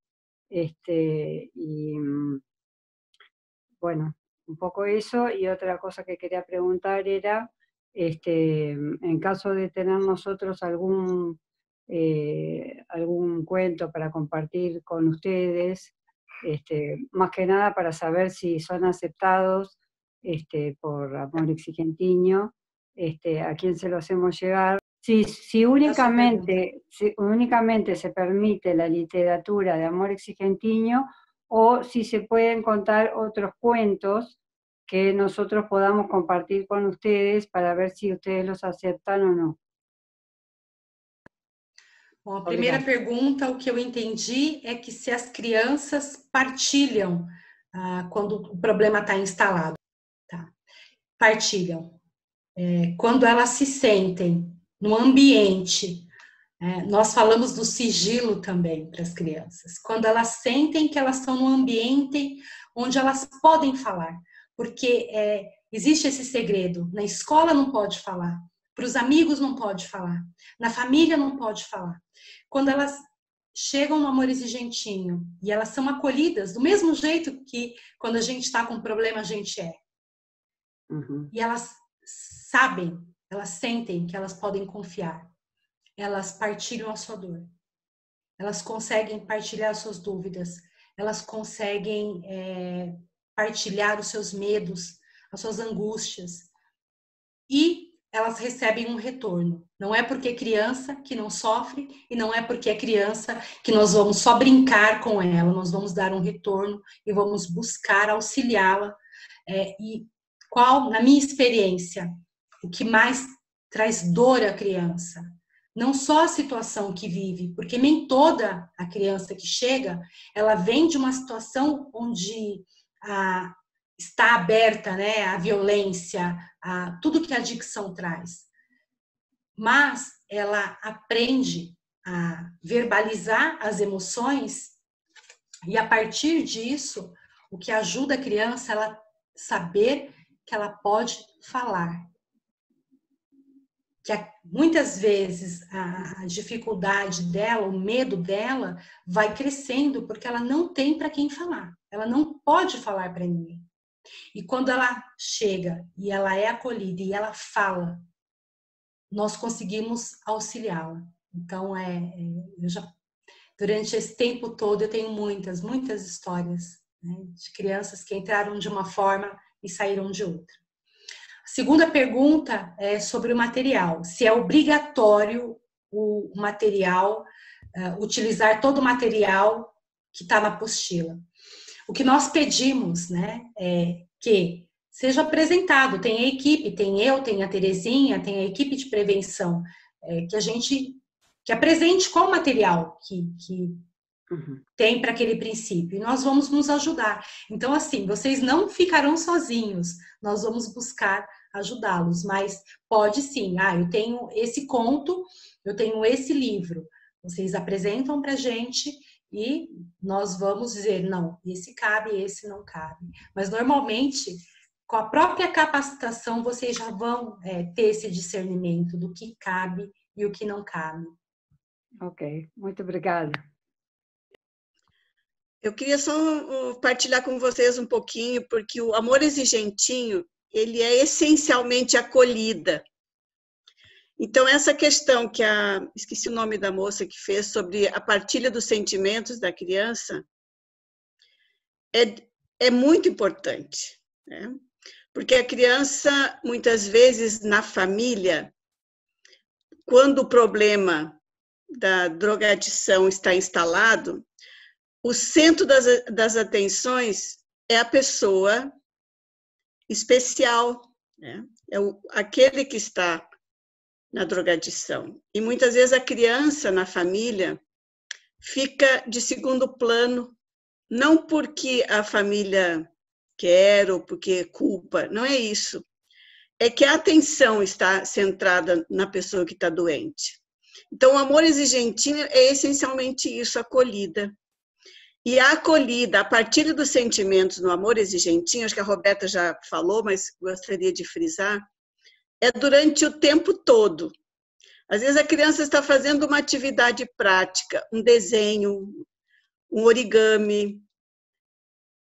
Speaker 10: y bueno, un poco eso. Y otra cosa que quería preguntar era, en caso de tener nosotros algún cuento para compartir con ustedes, más que nada para saber si son aceptados por Amores y Gentinho, a quién se lo hacemos llegar. Si únicamente se permite la literatura de Amores y Gentinho, o si se pueden contar otros cuentos que nosotros podamos compartir con ustedes para ver si ustedes los aceptan o no.
Speaker 6: Bom, a primeira pergunta, o que eu entendi é que se as crianças partilham quando o problema está instalado. partilham. Quando elas se sentem no ambiente, nós falamos do sigilo também para as crianças, quando elas sentem que elas estão num ambiente onde elas podem falar, porque existe esse segredo, na escola não pode falar, para os amigos não pode falar, na família não pode falar. Quando elas chegam no Amor Exigentinho e elas são acolhidas do mesmo jeito que quando a gente está com um problema a gente é.
Speaker 10: Uhum.
Speaker 6: E elas sabem, elas sentem que elas podem confiar. Elas partilham a sua dor. Elas conseguem partilhar as suas dúvidas. Elas conseguem partilhar os seus medos, as suas angústias. E elas recebem um retorno. Não é porque é criança que não sofre e não é porque é criança que nós vamos só brincar com ela. Nós vamos dar um retorno e vamos buscar auxiliá-la. E qual, na minha experiência, o que mais traz dor à criança? Não só a situação que vive, porque nem toda a criança que chega, ela vem de uma situação onde está aberta, né, a violência, a tudo que a adicção traz. Mas ela aprende a verbalizar as emoções e, a partir disso, o que ajuda a criança é ela saber que ela pode falar. Que muitas vezes a dificuldade dela, o medo dela vai crescendo porque ela não tem para quem falar. Ela não pode falar para ninguém. E quando ela chega e ela é acolhida e ela fala, nós conseguimos auxiliá-la. Então, durante esse tempo todo, eu tenho muitas histórias, né, de crianças que entraram de uma forma e saíram de outra. A segunda pergunta é sobre o material. Se é obrigatório o material, utilizar todo o material que está na apostila. O que nós pedimos, né, é que seja apresentado. Tem a equipe, tem eu, tem a Terezinha, tem a equipe de prevenção, que apresente qual material que tem para aquele princípio. E nós vamos nos ajudar. Então, assim, vocês não ficarão sozinhos. Nós vamos buscar ajudá-los. Mas pode sim. Eu tenho esse conto, eu tenho esse livro. Vocês apresentam para a gente e nós vamos dizer, não, esse cabe, esse não cabe. Mas, normalmente, com a própria capacitação, vocês já vão ter esse discernimento do que cabe e o que não cabe.
Speaker 10: Ok, muito obrigada.
Speaker 11: Eu queria só partilhar com vocês um pouquinho, porque o Amor Exigentinho, ele é essencialmente acolhida. Então, essa questão que esqueci o nome da moça que fez, sobre a partilha dos sentimentos da criança, é muito importante, né? Porque a criança, muitas vezes, na família, quando o problema da drogadição está instalado, o centro das atenções é a pessoa especial, né? É aquele que está na drogadição. E muitas vezes a criança na família fica de segundo plano, não porque a família quer ou porque é culpa, não é isso. É que a atenção está centrada na pessoa que está doente. Então, o Amor Exigentinho é essencialmente isso, acolhida. E a acolhida, a partir dos sentimentos no Amor Exigentinho, acho que a Roberta já falou, mas gostaria de frisar, é durante o tempo todo. Às vezes a criança está fazendo uma atividade prática, um desenho, um origami,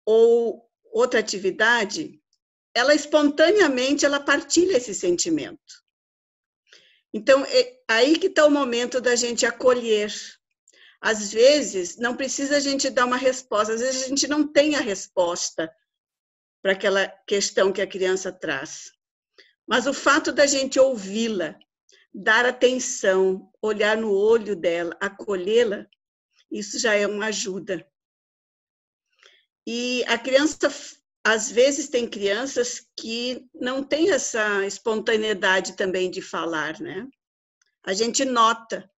Speaker 11: ou outra atividade, ela espontaneamente partilha esse sentimento. Então, é aí que está o momento da gente acolher. Às vezes, não precisa a gente dar uma resposta, às vezes a gente não tem a resposta para aquela questão que a criança traz. Mas o fato da gente ouvi-la, dar atenção, olhar no olho dela, acolhê-la, isso já é uma ajuda. E a criança, às vezes, tem crianças que não têm essa espontaneidade também de falar, né? A gente nota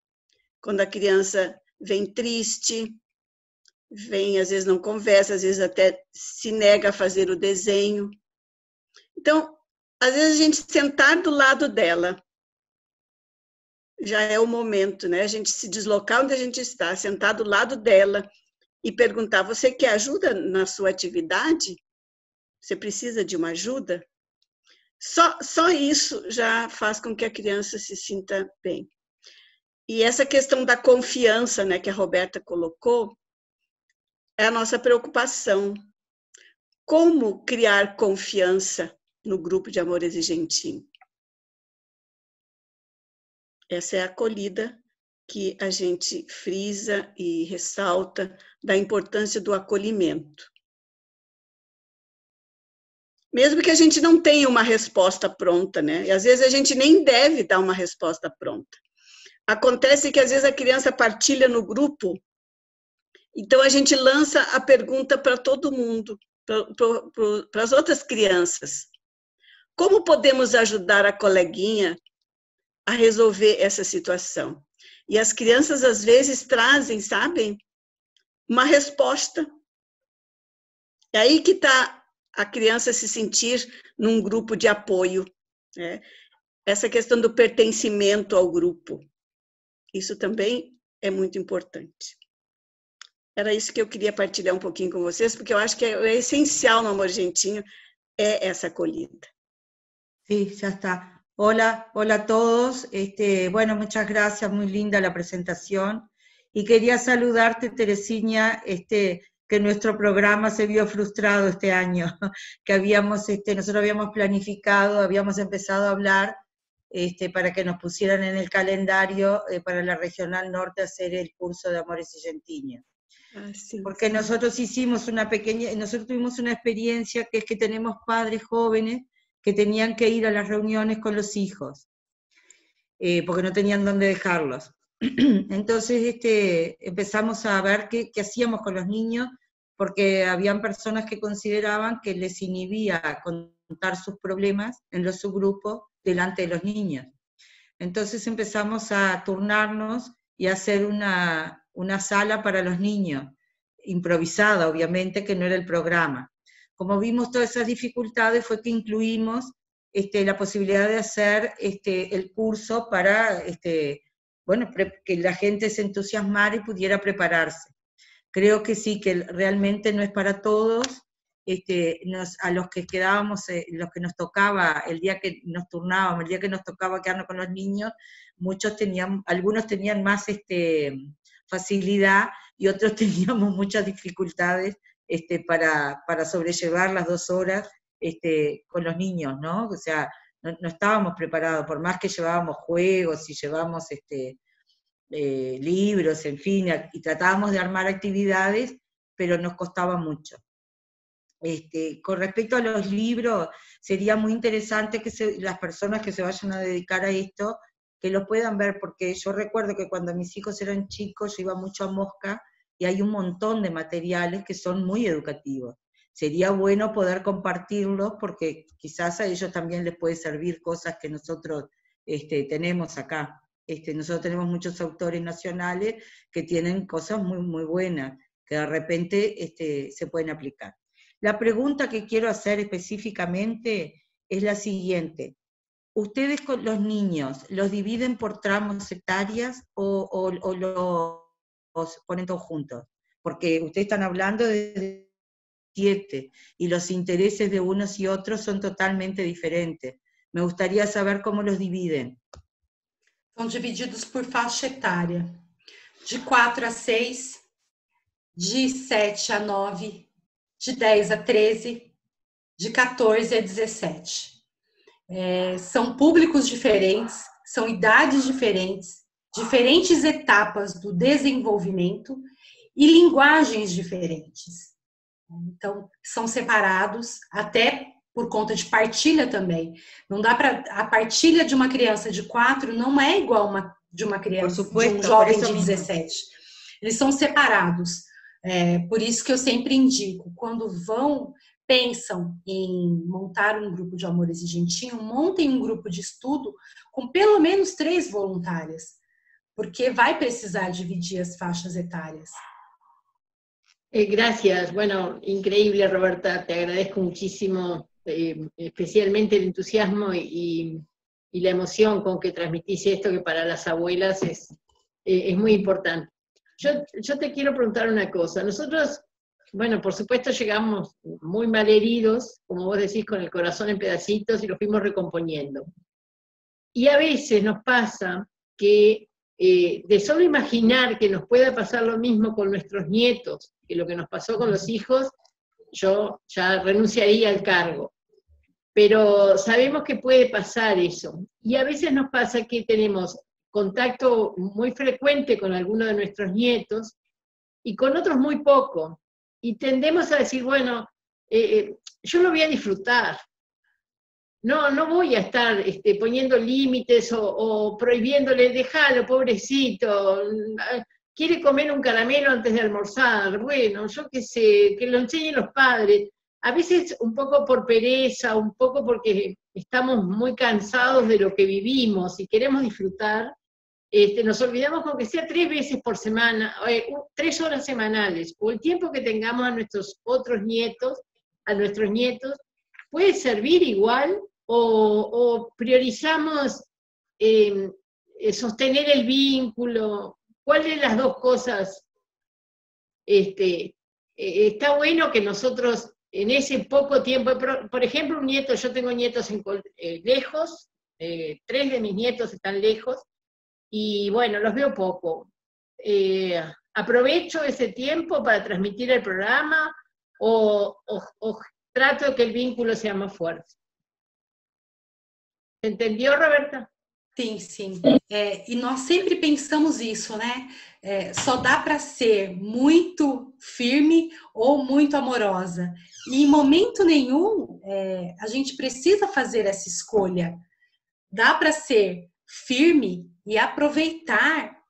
Speaker 11: quando a criança vem triste, vem, às vezes não conversa, às vezes até se nega a fazer o desenho. Então, às vezes a gente sentar do lado dela, já é o momento, né? A gente se deslocar onde a gente está, sentar do lado dela e perguntar, você quer ajuda na sua atividade? Você precisa de uma ajuda? Só isso já faz com que a criança se sinta bem. E essa questão da confiança, né, que a Roberta colocou, é a nossa preocupação. Como criar confiança no grupo de Amor Exigentinho? Essa é a acolhida que a gente frisa e ressalta da importância do acolhimento. Mesmo que a gente não tenha uma resposta pronta, né? E às vezes a gente nem deve dar uma resposta pronta. Acontece que às vezes a criança partilha no grupo, então a gente lança a pergunta para todo mundo, para as outras crianças. Como podemos ajudar a coleguinha a resolver essa situação? E as crianças às vezes trazem, sabem, uma resposta. É aí que está a criança se sentir num grupo de apoio, né? Essa questão do pertencimento ao grupo. Isso também é muito importante. Era isso que eu queria partilhar um pouquinho con vocês, porque eu acho que é essencial no Amor Exigentinho, é essa acolhida.
Speaker 12: Sí, ya está. Hola, hola a todos. Bueno, muchas gracias, muy linda la presentación. Y quería saludarte, Teresina, que nuestro programa se vio frustrado este año, que nosotros habíamos planificado, habíamos empezado a hablar para que nos pusieran en el calendario para la Regional Norte hacer el curso de Amor Exigentinho.
Speaker 11: Sí.
Speaker 12: Porque nosotros tuvimos una experiencia que es que tenemos padres jóvenes que tenían que ir a las reuniones con los hijos, porque no tenían dónde dejarlos. Entonces empezamos a ver qué hacíamos con los niños, porque habían personas que consideraban que les inhibía contar sus problemas en los subgrupos delante de los niños. Entonces empezamos a turnarnos y a hacer una sala para los niños, improvisada obviamente, que no era el programa. Como vimos todas esas dificultades, fue que incluimos la posibilidad de hacer el curso para bueno, que la gente se entusiasmara y pudiera prepararse. Creo que sí, que realmente no es para todos. A los que quedábamos, los que nos tocaba, el día que nos turnábamos, el día que nos tocaba quedarnos con los niños, algunos tenían más facilidad y otros teníamos muchas dificultades para sobrellevar las 2 horas con los niños, ¿no? O sea, no estábamos preparados, por más que llevábamos juegos y llevábamos libros, en fin, y tratábamos de armar actividades, pero nos costaba mucho. Con respecto a los libros, sería muy interesante que las personas que se vayan a dedicar a esto, que lo puedan ver, porque yo recuerdo que cuando mis hijos eran chicos, yo iba mucho a Mosca, y hay un montón de materiales que son muy educativos. Sería bueno poder compartirlos, porque quizás a ellos también les puede servir cosas que nosotros tenemos acá. Nosotros tenemos muchos autores nacionales que tienen cosas muy, muy buenas, que de repente se pueden aplicar. La pregunta que quiero hacer específicamente es la siguiente. ¿Ustedes con los niños los dividen por tramos etarias o los ponen todos juntos? Porque ustedes están hablando de 7 y los intereses de unos y otros son totalmente diferentes. Me gustaría saber cómo los dividen.
Speaker 6: São divididos por faixa etária, de 4 a 6, de 7 a 9, de 10 a 13, de 14 a 17. São públicos diferentes, são idades diferentes, diferentes etapas do desenvolvimento e linguagens diferentes. Então, são separados até por conta de partilha também. Não dá para... A partilha de uma criança de 4 não é igual de uma criança, de um jovem de 17. Eles são separados. Por isso que eu sempre indico, quando pensam em montar um grupo de Amor Exigentinho, montem um grupo de estudo com pelo menos 3 voluntárias, porque vai precisar dividir as faixas etárias.
Speaker 13: Gracias. Bueno, increíble, Roberta. Te agradezco muchísimo especialmente el entusiasmo y la emoción con que transmitís esto, que para las abuelas es muy importante. Yo te quiero preguntar una cosa. Nosotros, bueno, por supuesto llegamos muy mal heridos, como vos decís, con el corazón en pedacitos, y lo fuimos recomponiendo. Y a veces nos pasa que de solo imaginar que nos pueda pasar lo mismo con nuestros nietos, que lo que nos pasó con los hijos, yo ya renunciaría al cargo. Pero sabemos que puede pasar eso. Y a veces nos pasa que tenemos contacto muy frecuente con alguno de nuestros nietos y con otros muy poco. Y tendemos a decir, bueno, yo lo voy a disfrutar. No voy a estar poniendo límites o prohibiéndole, déjalo, pobrecito, quiere comer un caramelo antes de almorzar, bueno, yo qué sé, que lo enseñen los padres. A veces un poco por pereza, un poco porque estamos muy cansados de lo que vivimos y queremos disfrutar, nos olvidamos con que sea 3 veces por semana, 3 horas semanales, o el tiempo que tengamos a nuestros otros nietos, puede servir igual, o priorizamos sostener el vínculo. ¿Cuál de las dos cosas? Está bueno que nosotros en ese poco tiempo, por ejemplo, un nieto, yo tengo nietos lejos, 3 de mis nietos están lejos, y bueno, los veo poco. ¿Aprovecho ese tiempo para transmitir el programa o trato de que el vínculo sea más fuerte? Entendeu, Roberta?
Speaker 6: Sim, sim. E nós sempre pensamos isso, né? Só dá para ser muito firme ou muito amorosa. E em momento nenhum a gente precisa fazer essa escolha. Dá para ser firme e aproveitar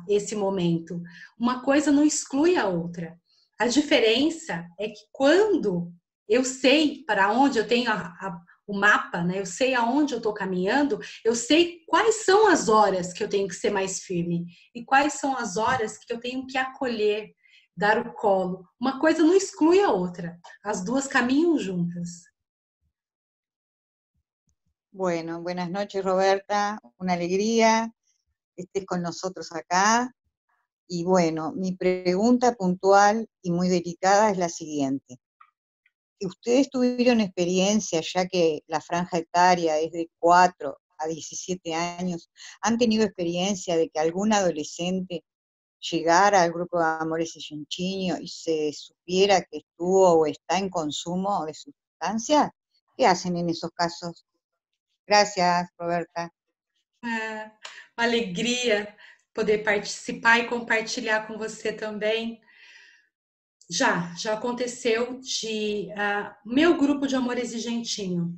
Speaker 6: esse momento. Uma coisa não exclui a outra. A diferença é que quando eu sei para onde eu tenho o mapa, né? Eu sei aonde eu estou caminhando, eu sei quais são as horas que eu tenho que ser mais firme e quais são as horas que eu tenho que acolher, dar o colo. Uma coisa não exclui a outra, as duas caminham juntas.
Speaker 14: Bueno, buenas noches, Roberta, una alegría que estés con nosotros acá. Y bueno, mi pregunta puntual y muy delicada es la siguiente. ¿Ustedes tuvieron experiencia, ya que la franja etaria es de 4 a 17 años, han tenido experiencia de que algún adolescente llegara al grupo de Amores y Gianchino y se supiera que estuvo o está en consumo de sustancias? ¿Qué hacen en esos casos? Gracias, Roberta.
Speaker 6: Uma alegria poder participar e compartilhar com você também. Já aconteceu de meu grupo de Amores e Gianchino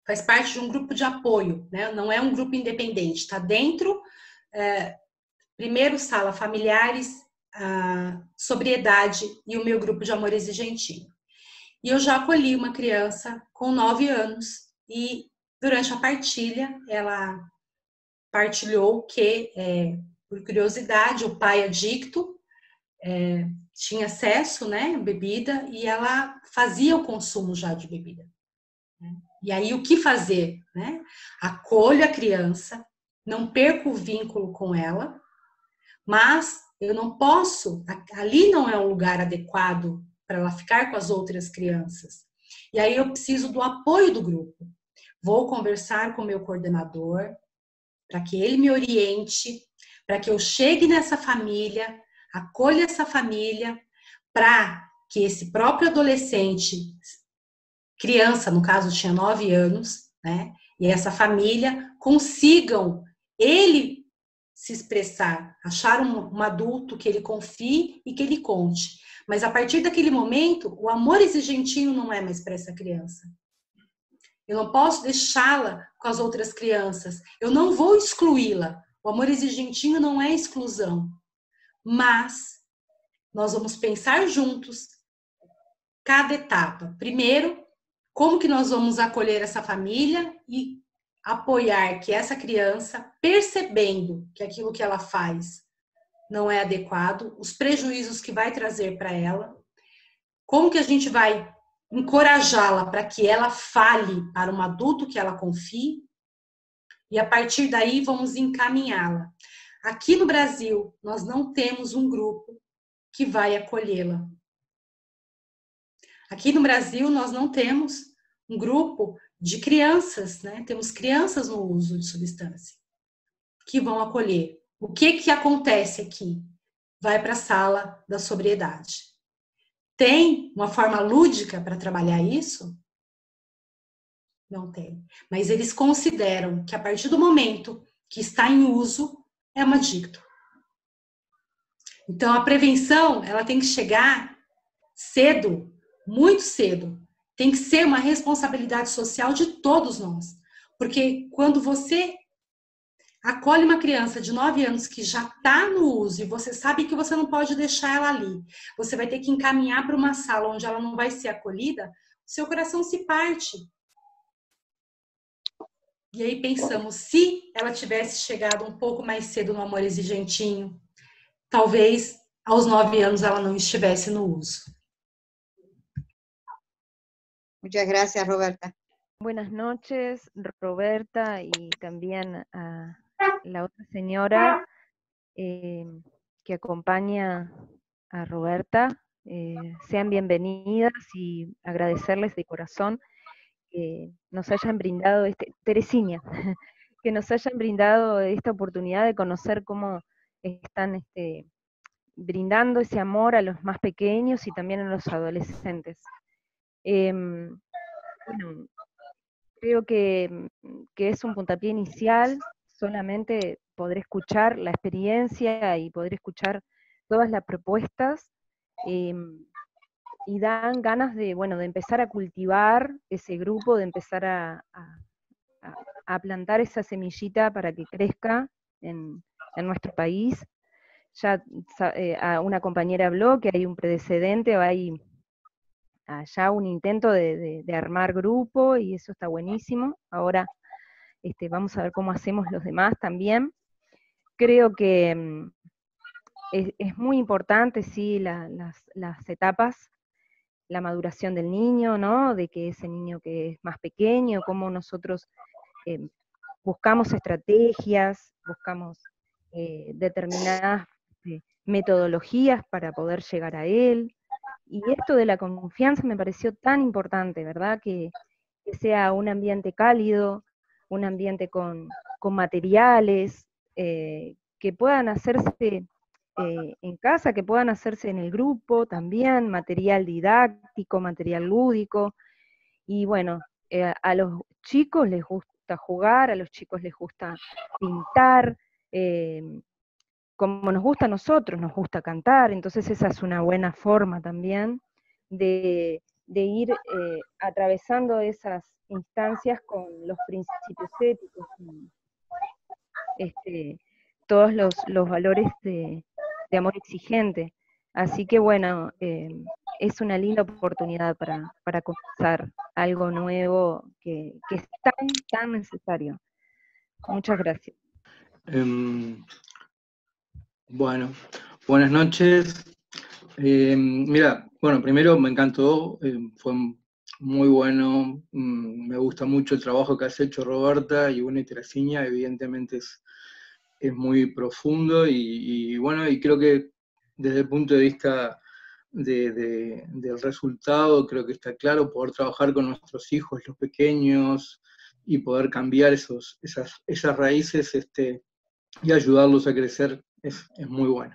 Speaker 6: faz parte de um grupo de apoio, né? Não é um grupo independente, está dentro, primeiro sala familiares, sobriedade e o meu grupo de Amores e Gianchino. E eu já acolhi uma criança com 9 anos e durante a partilha ela partilhou que, por curiosidade, o pai adicto tinha acesso, né, bebida, e ela fazia o consumo já de bebida. Né? E aí o que fazer? Né? Acolho a criança, não perco o vínculo com ela, mas eu não posso, ali não é um lugar adequado para ela ficar com as outras crianças. E aí eu preciso do apoio do grupo. Vou conversar com o meu coordenador, para que ele me oriente, para que eu chegue nessa família, acolha essa família, para que esse próprio adolescente, criança, no caso tinha 9 anos, né, e essa família consigam ele se expressar, achar um adulto que ele confie e que ele conte. Mas a partir daquele momento, o Amores e Gianchino não é mais para essa criança. Eu não posso deixá-la com as outras crianças. Eu não vou excluí-la. O Amores e Gianchino não é exclusão. Mas nós vamos pensar juntos cada etapa. Primeiro, como que nós vamos acolher essa família e apoiar que essa criança, percebendo que aquilo que ela faz não é adequado, os prejuízos que vai trazer para ela, como que a gente vai encorajá-la para que ela fale para um adulto que ela confie, e a partir daí vamos encaminhá-la. Aqui no Brasil, nós não temos um grupo que vai acolhê-la. Aqui no Brasil, nós não temos um grupo de crianças, né? Temos crianças no uso de substância que vão acolher. O que acontece aqui? Vai para a sala da sobriedade. Tem uma forma lúdica para trabalhar isso? Não tem. Mas eles consideram que a partir do momento que está em uso, é um adicto. Então, a prevenção, ela tem que chegar cedo, muito cedo. Tem que ser uma responsabilidade social de todos nós. Porque quando você acolhe uma criança de 9 anos que já está no uso e você sabe que você não pode deixar ela ali, você vai ter que encaminhar para uma sala onde ela não vai ser acolhida, seu coração se parte. E aí pensamos, se ela tivesse chegado um pouco mais cedo no Amor Exigentinho, talvez aos 9 anos ela não estivesse no uso.
Speaker 14: Muchas gracias, Roberta.
Speaker 15: Buenas noches, Roberta, y también a la otra señora que acompaña a Roberta. Sean bienvenidas y agradecerles de corazón que nos hayan brindado, Teresina, que nos hayan brindado esta oportunidad de conocer cómo están brindando ese amor a los más pequeños y también a los adolescentes. Bueno, creo que es un puntapié inicial, solamente poder escuchar la experiencia y poder escuchar todas las propuestas, y dan ganas de empezar a cultivar ese grupo, de empezar a plantar esa semillita para que crezca en nuestro país. Ya una compañera habló que hay un precedente, hay ya un intento de armar grupo, y eso está buenísimo. Ahora vamos a ver cómo hacemos los demás también. Creo que es muy importante, sí, las etapas, la maduración del niño, ¿no? De que ese niño que es más pequeño, cómo nosotros buscamos estrategias, buscamos determinadas metodologías para poder llegar a él. Y esto de la confianza me pareció tan importante, ¿verdad? Que sea un ambiente cálido, un ambiente con materiales, que puedan hacerse en casa, que puedan hacerse en el grupo también, material didáctico, material lúdico. Y bueno, a los chicos les gusta jugar, a los chicos les gusta pintar, como nos gusta a nosotros, nos gusta cantar, entonces esa es una buena forma también de ir atravesando esas instancias con los principios éticos y todos los valores de amor exigente. Así que bueno, es una linda oportunidad para comenzar algo nuevo que es tan necesario. Muchas gracias.
Speaker 16: Bueno, buenas noches. Mira, bueno, primero me encantó, fue muy bueno, me gusta mucho el trabajo que has hecho, Roberta, y bueno, y Teresina, evidentemente es muy profundo, y bueno, y creo que desde el punto de vista del resultado, creo que está claro poder trabajar con nuestros hijos, los pequeños, y poder cambiar esas raíces y ayudarlos a crecer, es muy bueno.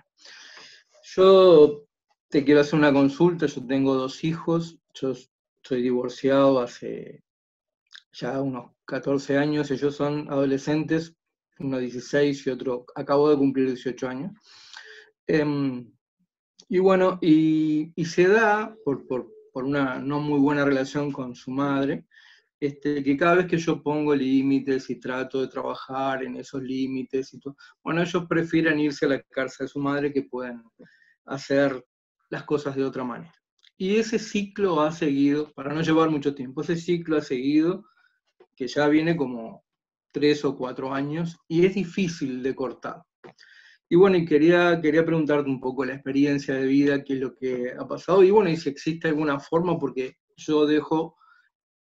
Speaker 16: Yo te quiero hacer una consulta, yo tengo 2 hijos, yo estoy divorciado hace ya unos 14 años, ellos son adolescentes, uno 16 y otro acabo de cumplir 18 años. Y bueno, y se da, por una no muy buena relación con su madre, que cada vez que yo pongo límites y trato de trabajar en esos límites, y todo, bueno, ellos prefieren irse a la casa de su madre que pueden hacer las cosas de otra manera. Y ese ciclo ha seguido, para no llevar mucho tiempo, ese ciclo ha seguido, que ya viene como 3 o 4 años, y es difícil de cortar. Y bueno, y quería preguntarte un poco la experiencia de vida, qué es lo que ha pasado, y bueno, y si existe alguna forma, porque yo dejo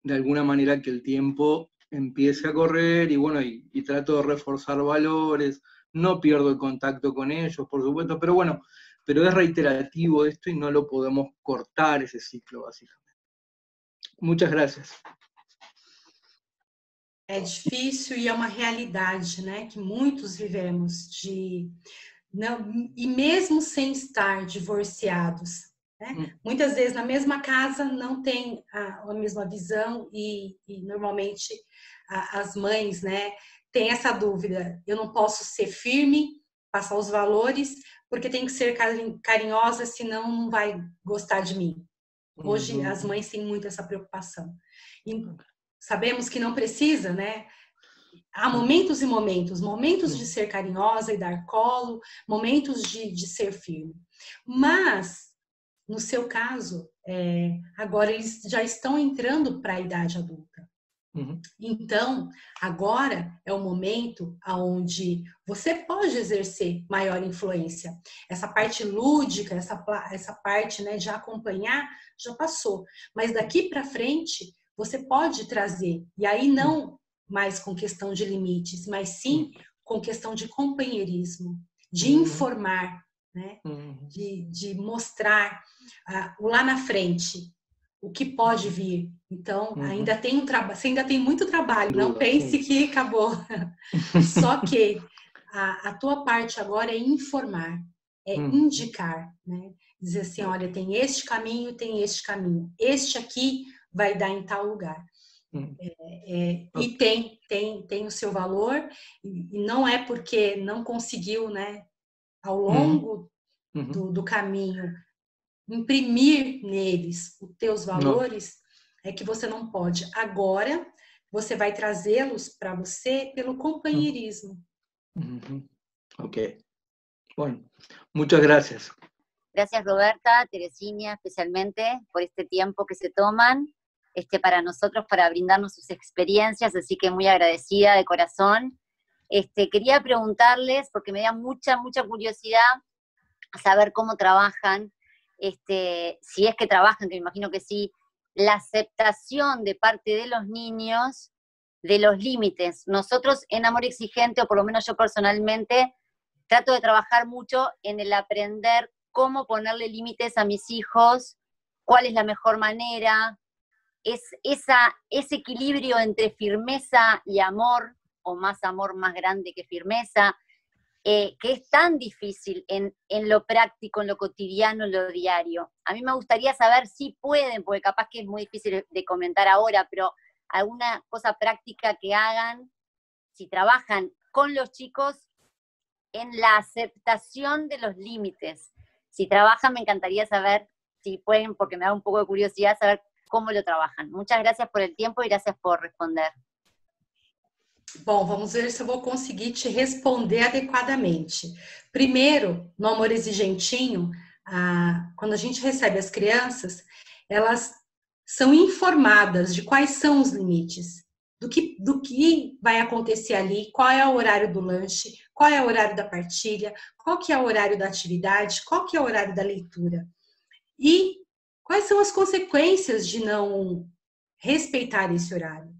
Speaker 16: de alguna manera que el tiempo empiece a correr y bueno, y trato de reforzar valores, no pierdo el contacto con ellos, por supuesto, pero bueno, pero es reiterativo esto y no lo podemos cortar ese ciclo, básicamente. Muchas gracias.
Speaker 6: É difícil e é uma realidade, né, que muitos vivemos e mesmo sem estar divorciados, né, muitas vezes na mesma casa não tem a mesma visão e normalmente as mães, né, têm essa dúvida, eu não posso ser firme, passar os valores, porque tem que ser carinhosa, senão não vai gostar de mim. Hoje as mães têm muito essa preocupação. E sabemos que não precisa, né? Há momentos e momentos de ser carinhosa e dar colo, momentos de ser firme. Mas, no seu caso, agora eles já estão entrando para a idade adulta. Então, agora é o momento onde você pode exercer maior influência. Essa parte lúdica, essa parte, né, de acompanhar, já passou. Mas daqui para frente, você pode trazer, e aí não mais com questão de limites, mas sim com questão de companheirismo, de informar, né? De mostrar lá na frente o que pode vir. Então, ainda tem você ainda tem muito trabalho, não pense que acabou. Só que a tua parte agora é informar, é indicar, né? Dizer assim, olha, tem este caminho, este aqui vai dar em tal lugar. E tem o seu valor, e não é porque não conseguiu, né, ao longo do caminho, imprimir neles os teus valores, é que você não pode. Agora, você vai trazê-los para você pelo companheirismo.
Speaker 16: Ok. Bueno, muchas gracias.
Speaker 17: Gracias, Roberta, Teresina, especialmente por este tiempo que se toman para nosotros, para brindarnos sus experiencias, así que muy agradecida de corazón. Quería preguntarles, porque me da mucha curiosidad saber cómo trabajan, si es que trabajan, que me imagino que sí, la aceptación de parte de los niños de los límites. Nosotros en Amor Exigente, o por lo menos yo personalmente, trato de trabajar mucho en el aprender cómo ponerle límites a mis hijos, cuál es la mejor manera, ese equilibrio entre firmeza y amor, o más amor más grande que firmeza, que es tan difícil en lo práctico, en lo cotidiano, en lo diario. A mí me gustaría saber si pueden, porque capaz que es muy difícil de comentar ahora, pero alguna cosa práctica que hagan, si trabajan con los chicos en la aceptación de los límites. Si trabajan, me encantaría saber si pueden, porque me da un poco de curiosidad saber cómo lo trabajan. Muchas gracias por el tiempo y gracias por responder.
Speaker 6: Bom, vamos ver se eu vou conseguir te responder adequadamente. Primeiro, no Amor Exigentinho, quando a gente recebe as crianças, elas são informadas de quais são os limites, do que vai acontecer ali, qual é o horário do lanche, qual é o horário da partilha, qual que é o horário da atividade, qual que é o horário da leitura. E quais são as consequências de não respeitar esse horário.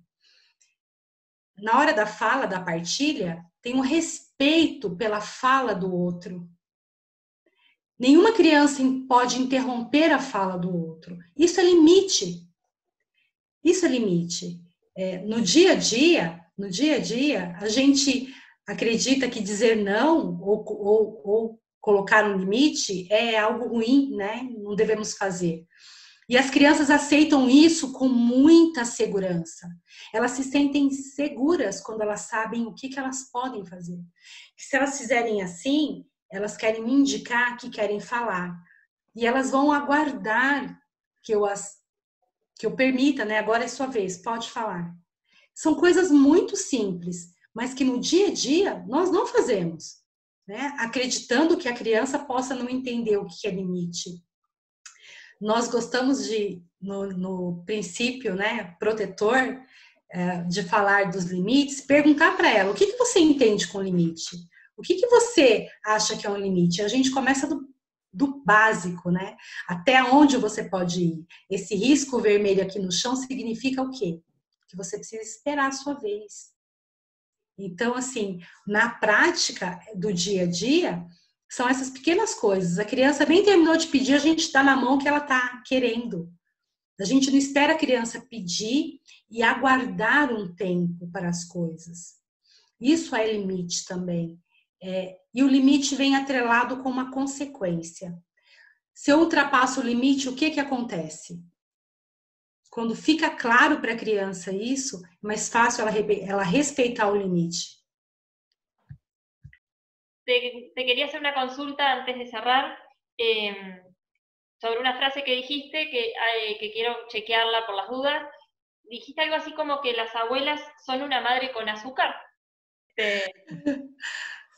Speaker 6: Na hora da fala, da partilha, tem um respeito pela fala do outro. Nenhuma criança pode interromper a fala do outro. Isso é limite. Isso é limite. No dia a dia, a gente acredita que dizer não ou colocar um limite é algo ruim, né? Não devemos fazer. E as crianças aceitam isso com muita segurança. Elas se sentem seguras quando elas sabem o que elas podem fazer. Se elas fizerem assim, elas querem me indicar que querem falar. E elas vão aguardar que eu permita, né? Agora é sua vez, pode falar. São coisas muito simples, mas que no dia a dia nós não fazemos, né? Acreditando que a criança possa não entender o que é limite. Nós gostamos no princípio, né, protetor, de falar dos limites, perguntar para ela, o que você entende com limite? O que você acha que é um limite? A gente começa do básico, né? Até onde você pode ir. Esse risco vermelho aqui no chão significa o quê? Que você precisa esperar a sua vez. Então, assim, na prática do dia a dia, são essas pequenas coisas. A criança nem terminou de pedir, a gente dá na mão que ela está querendo. A gente não espera a criança pedir e aguardar um tempo para as coisas. Isso é limite também. E o limite vem atrelado com uma consequência. Se eu ultrapasso o limite, o que acontece? Quando fica claro para a criança isso, é mais fácil ela respeitar o limite.
Speaker 18: Te quería hacer una consulta antes de cerrar sobre una frase que dijiste que quiero chequearla por las dudas. Dijiste algo así como que las abuelas son una madre con azúcar.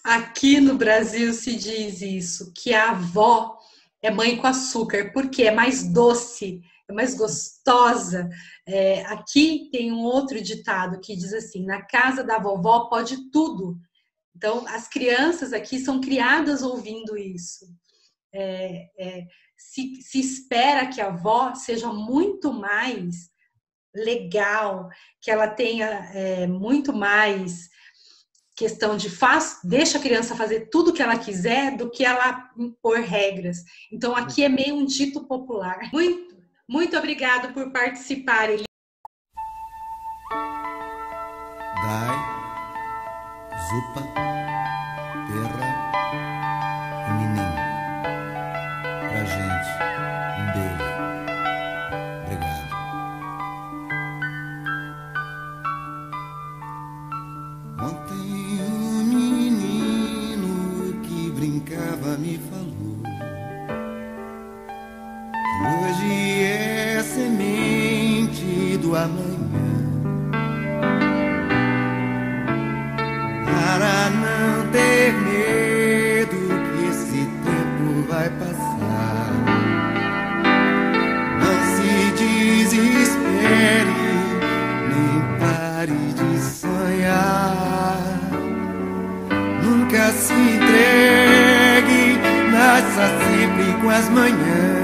Speaker 6: Aqui no Brasil se diz isso, que a avó é mãe com açúcar, porque é mais doce, é mais gostosa. Aqui tem um outro ditado que diz assim, na casa da vovó pode tudo. Então, as crianças aqui são criadas ouvindo isso. Se espera que a avó seja muito mais legal, que ela tenha muito mais questão de deixa a criança fazer tudo o que ela quiser do que ela impor regras. Então, aqui é meio um dito popular. Muito obrigado por participarem.
Speaker 1: Dai, zupa, terra e menino. Pra gente, beijo. Obrigado. Ontem um menino que brincava me falou. Hoje é semente do amanhã. Para não ter medo que esse tempo vai passar. Não se desespere, nem pare de sonhar. Nunca se entregue, nasça sempre com as manhãs.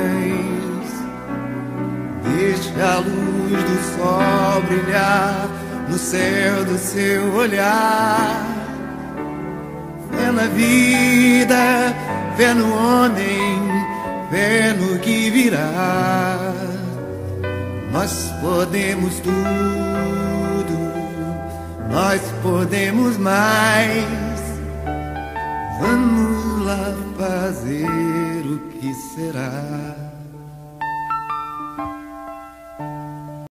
Speaker 1: Deixe a luz do sol brilhar no céu do seu olhar. Fé na vida, fé no homem, fé no que virá. Nós podemos tudo, nós podemos mais. Vamos lá fazer o que será.